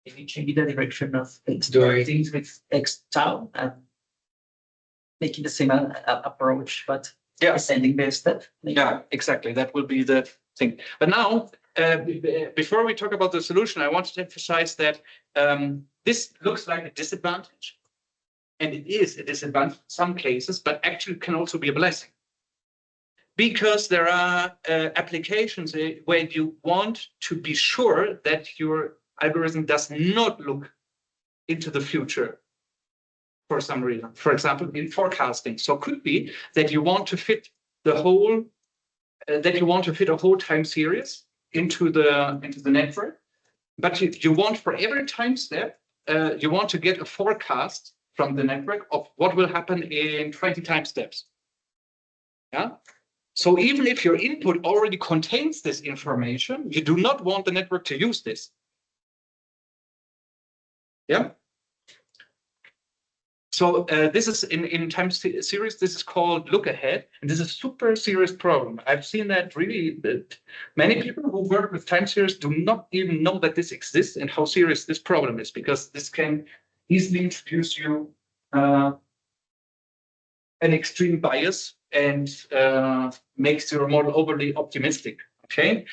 Maybe change the direction of doing things with X tau and making the same approach, but ascending the step.
Yeah, exactly. That will be the thing. But now, before we talk about the solution, I wanted to emphasize that this looks like a disadvantage. And it is a disadvantage in some cases, but actually can also be a blessing. Because there are applications where you want to be sure that your algorithm does not look into the future for some reason. For example, in forecasting. So it could be that you want to fit the whole, a whole time series into the network, but you want for every time step, you want to get a forecast from the network of what will happen in 20 time steps. Yeah. So even if your input already contains this information, you do not want the network to use this. Yeah. So this is in time series, this is called look ahead, and this is a super serious problem. I've seen that really that many people who work with time series do not even know that this exists and how serious this problem is, because this can easily introduce you an extreme bias and makes your model overly optimistic. Okay.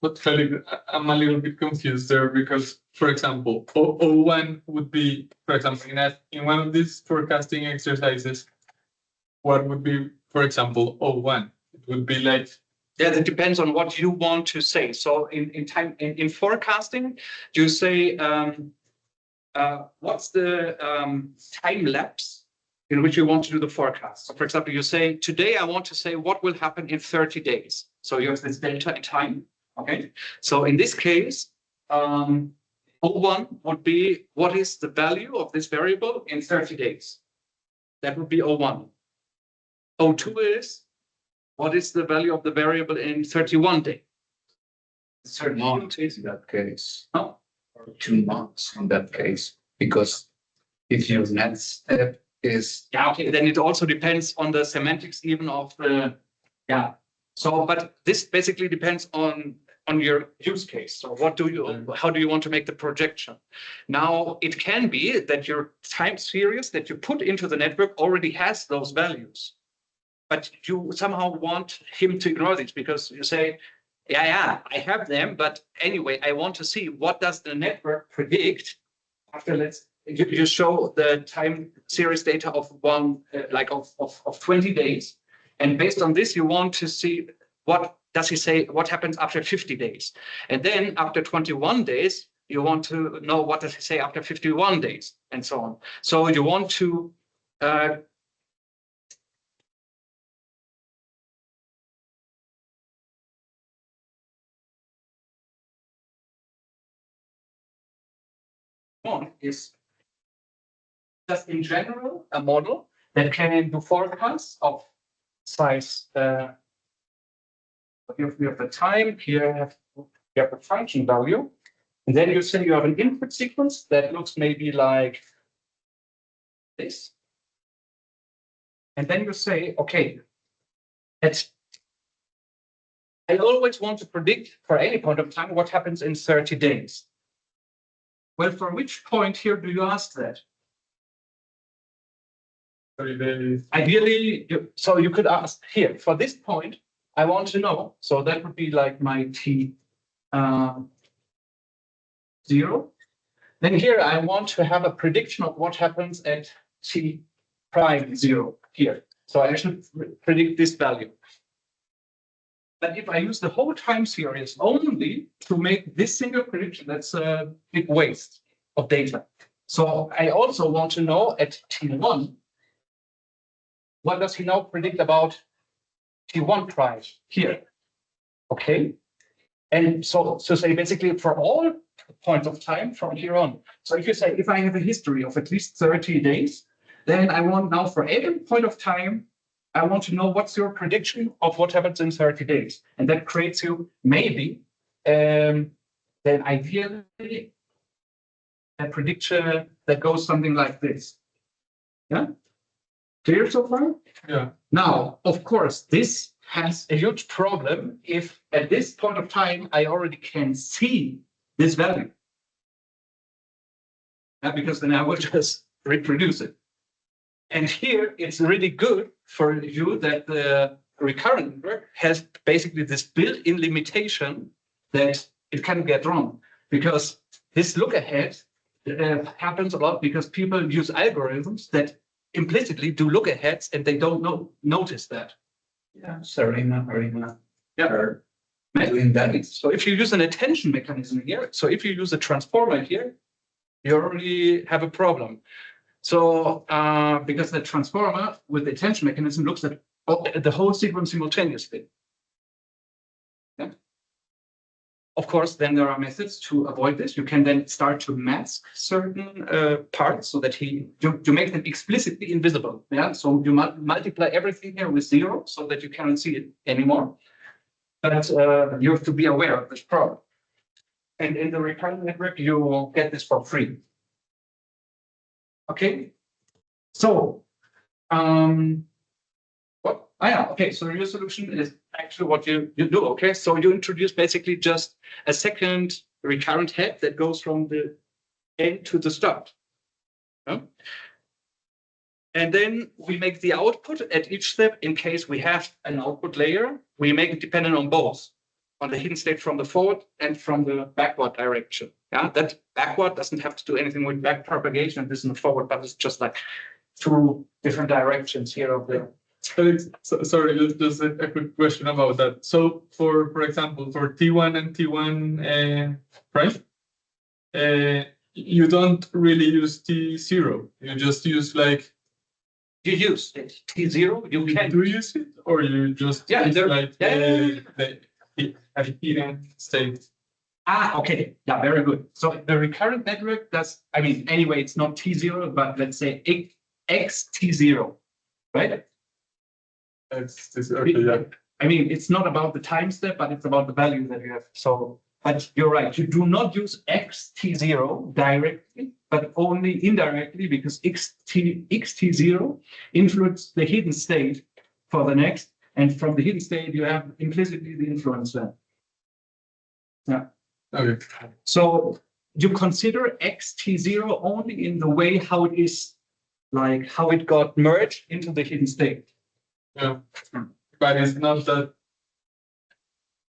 But Felix, I'm a little bit confused there because, for example, O1 would be, for example, in one of these forecasting exercises, what would be, for example, O1? It would be like.
Yeah, it depends on what you want to say. So in forecasting, you say what's the time lapse in which you want to do the forecast. So for example, you say, today I want to say what will happen in 30 days. So you have this delta in time. Okay. So in this case, O1 would be what is the value of this variable in 30 days. That would be O1. O2 is what is the value of the variable in 31 days.
3 months in that case.
No?
Or 2 months in that case. Because if your next step is.
Yeah, okay, then it also depends on the semantics even of the, yeah. So, but this basically depends on your use case. So how do you want to make the projection? Now, it can be that your time series that you put into the network already has those values, but you somehow want him to ignore these because you say, yeah, I have them, but anyway, I want to see what does the network predict after you show the time series data of of 20 days. And based on this, you want to see what does he say, what happens after 50 days. And then after 21 days, you want to know what does he say after 51 days and so on. So you want to is just in general a model that can do forecasts of size. Here we have the time, here you have the function value, and then you say you have an input sequence that looks maybe like this. And then you say, okay, I always want to predict for any point of time what happens in 30 days. Well, for which point here do you ask that?
30 days.
Ideally, so you could ask here, for this point, I want to know. So that would be like my T 0. Then here I want to have a prediction of what happens at T prime 0 here. So I should predict this value. But if I use the whole time series only to make this single prediction, that's a big waste of data. So I also want to know at T1, what does he now predict about T1 prime here? Okay. And so say basically for all point of time from here on. So if you say, if I have a history of at least 30 days, then I want now for every point of time, I want to know what's your prediction of what happens in 30 days. And that creates you maybe, then ideally, a prediction that goes something like this. Yeah? Clear so far?
Yeah.
Now, of course, this has a huge problem if at this point of time I already can see this value. Because then I will just reproduce it. And here it's really good for you that the recurrent network has basically this built-in limitation that it can get wrong. Because this look ahead happens a lot because people use algorithms that implicitly do look aheads and they don't notice that.
Yeah, Serena.
Yeah.
Are doing that.
So if you use an attention mechanism here, so if you use a transformer here, you already have a problem. So because the transformer with the attention mechanism looks at the whole sequence simultaneously. Yeah. Of course, then there are methods to avoid this. You can then start to mask certain parts so that you make them explicitly invisible. Yeah. So you multiply everything here with 0 so that you cannot see it anymore. But you have to be aware of this problem. And in the recurrent network, you will get this for free. Okay. So, what? Okay. So your solution is actually what you do. Okay. So you introduce basically just a second recurrent head that goes from the end to the start. Yeah? And then we make the output at each step in case we have an output layer. We make it dependent on both, on the hidden state from the forward and from the backward direction. Yeah, that backward doesn't have to do anything with back propagation. This is the forward, but it's just like 2 different directions here of the.
Sorry, just a quick question about that. So for example, for T1 and T1 prime, you don't really use T0. You just use like.
You use it. T0, you can.
Do you use it, or you just use like the hidden state?
Okay. Yeah, very good. So the recurrent network does, I mean, anyway, it's not T0, but let's say X T0, right?
Okay, yeah.
I mean, it's not about the time step, but it's about the value that you have. So, but you're right. You do not use X T0 directly, but only indirectly because X T0 influences the hidden state for the next. And from the hidden state, you have implicitly the influence there. Yeah.
Okay.
So you consider XT0 only in the way how it is, like how it got merged into the hidden state.
Yeah. But it's not that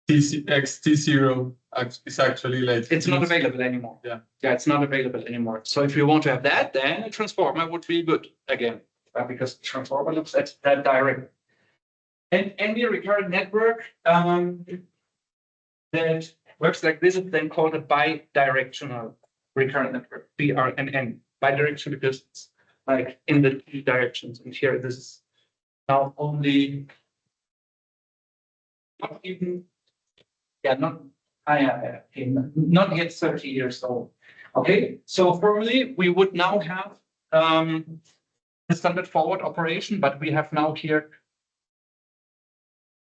XT0 is actually like.
It's not available anymore.
Yeah.
Yeah, it's not available anymore. So if you want to have that, then a transformer would be good again, because the transformer looks at that direct. And any recurrent network that works like this is then called a bidirectional recurrent network, BRNN. Bidirectional because it's like in the 2 directions. And here this is now only not even, not yet 30 years old. Okay, so formally we would now have the standard forward operation, but we have now here.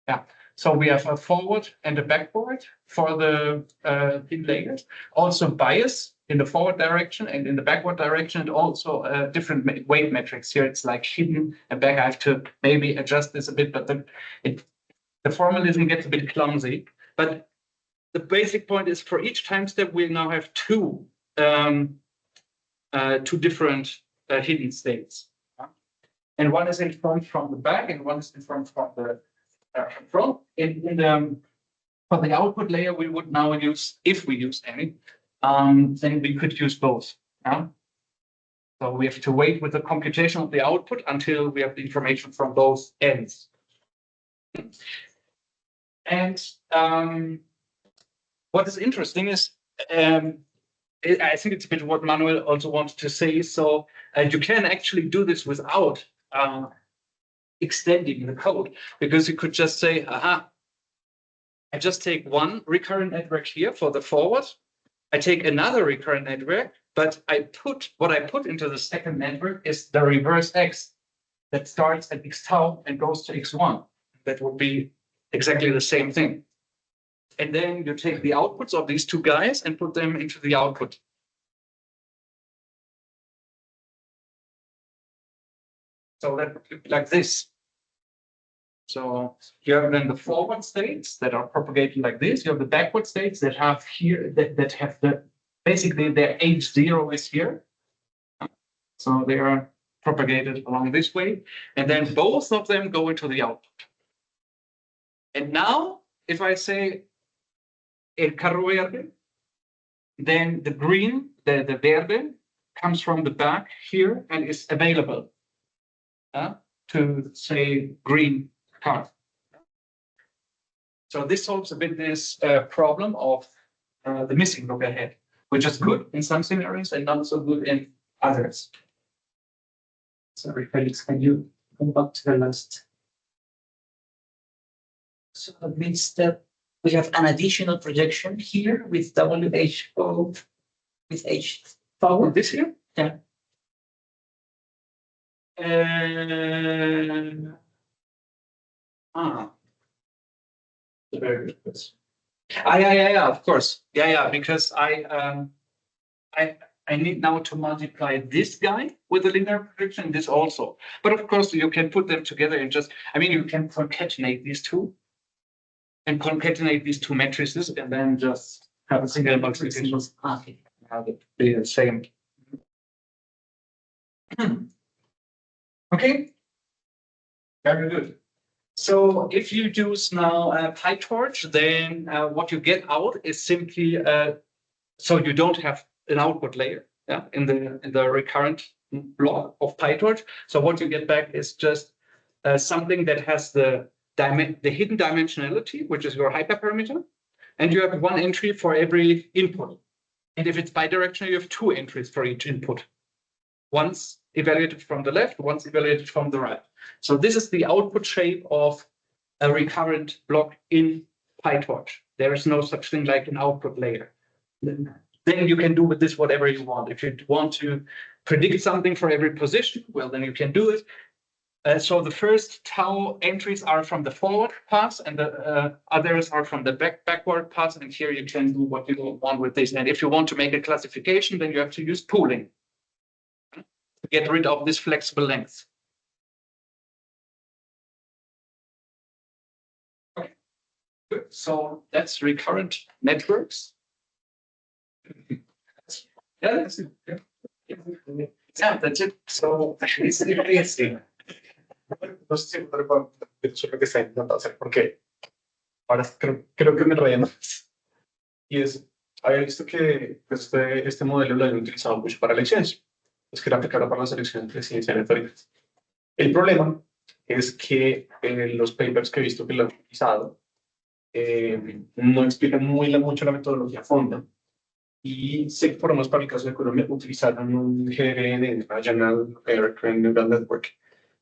Yeah, so we have a forward and a backward for the thin layers. Also bias in the forward direction and in the backward direction, and also different weight metrics. Here it's like hidden and back. I have to maybe adjust this a bit, but the formalism gets a bit clumsy. But the basic point is for each time step, we now have 2 different hidden states. And one is in front from the back, and one is in front from the front. For the output layer, we would now use, if we use any, then we could use both. Yeah? So we have to wait with the computation of the output until we have the information from both ends. And what is interesting is, I think it's a bit what Manuel also wanted to say. So you can actually do this without extending the code, because you could just say, aha, I just take one recurrent network here for the forward. I take another recurrent network, but what I put into the second network is the reverse X that starts at X tau and goes to X1. That would be exactly the same thing. And then you take the outputs of these two guys and put them into the output. So that would look like this. So you have then the forward states that are propagating like this. You have the backward states that have here that have basically their H0 is here. So they are propagated along this way, and then both of them go into the output. And now, if I say el carro verde, then the green, the verde, comes from the back here and is available to say green car. So this solves a bit this problem of the missing look ahead, which is good in some scenarios and not so good in others.
Sorry, Felix, can you go back to the last? So that means that we have an additional projection here with WHO with H power.
This here?
Yeah.
Very good question.
Yeah, of course. Yeah, because I need now to multiply this guy with a linear projection, this also. But of course, you can put them together and you can concatenate these two and concatenate these two matrices and then just have a single multiplication.
Okay.
Have it be the same. Okay. Very good. So if you use now PyTorch, then what you get out is simply so you don't have an output layer in the recurrent block of PyTorch. So what you get back is just something that has the hidden dimensionality, which is your hyperparameter, and you have one entry for every input. And if it's bidirectional, you have two entries for each input. Once evaluated from the left, once evaluated from the right. So this is the output shape of a recurrent block in PyTorch. There is no such thing like an output layer. Then you can do with this whatever you want. If you want to predict something for every position, well, then you can do it. So the first tau entries are from the forward pass, and the others are from the backward pass. And here you can do what you want with this. And if you want to make a classification, then you have to use pooling to get rid of this flexible length. Okay, good. So that's recurrent networks. Yeah, that's it. Yeah, that's it. So it's interesting.
No sé si recuerdo eso es lo que está intentando hacer, porque ahora creo que me enredé más. Y había visto que pues, este modelo lo habían utilizado mucho para elecciones. Es que era aplicable para las elecciones presidenciales ahorita. El problema es que los papers que he visto que lo han utilizado no explican mucho la metodología a fondo. Y sé que por lo menos para el caso de Colombia utilizaron un GRN, Recurrent Neural Network.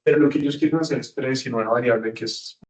Pero lo que ellos quieren hacer es predecir una variable que es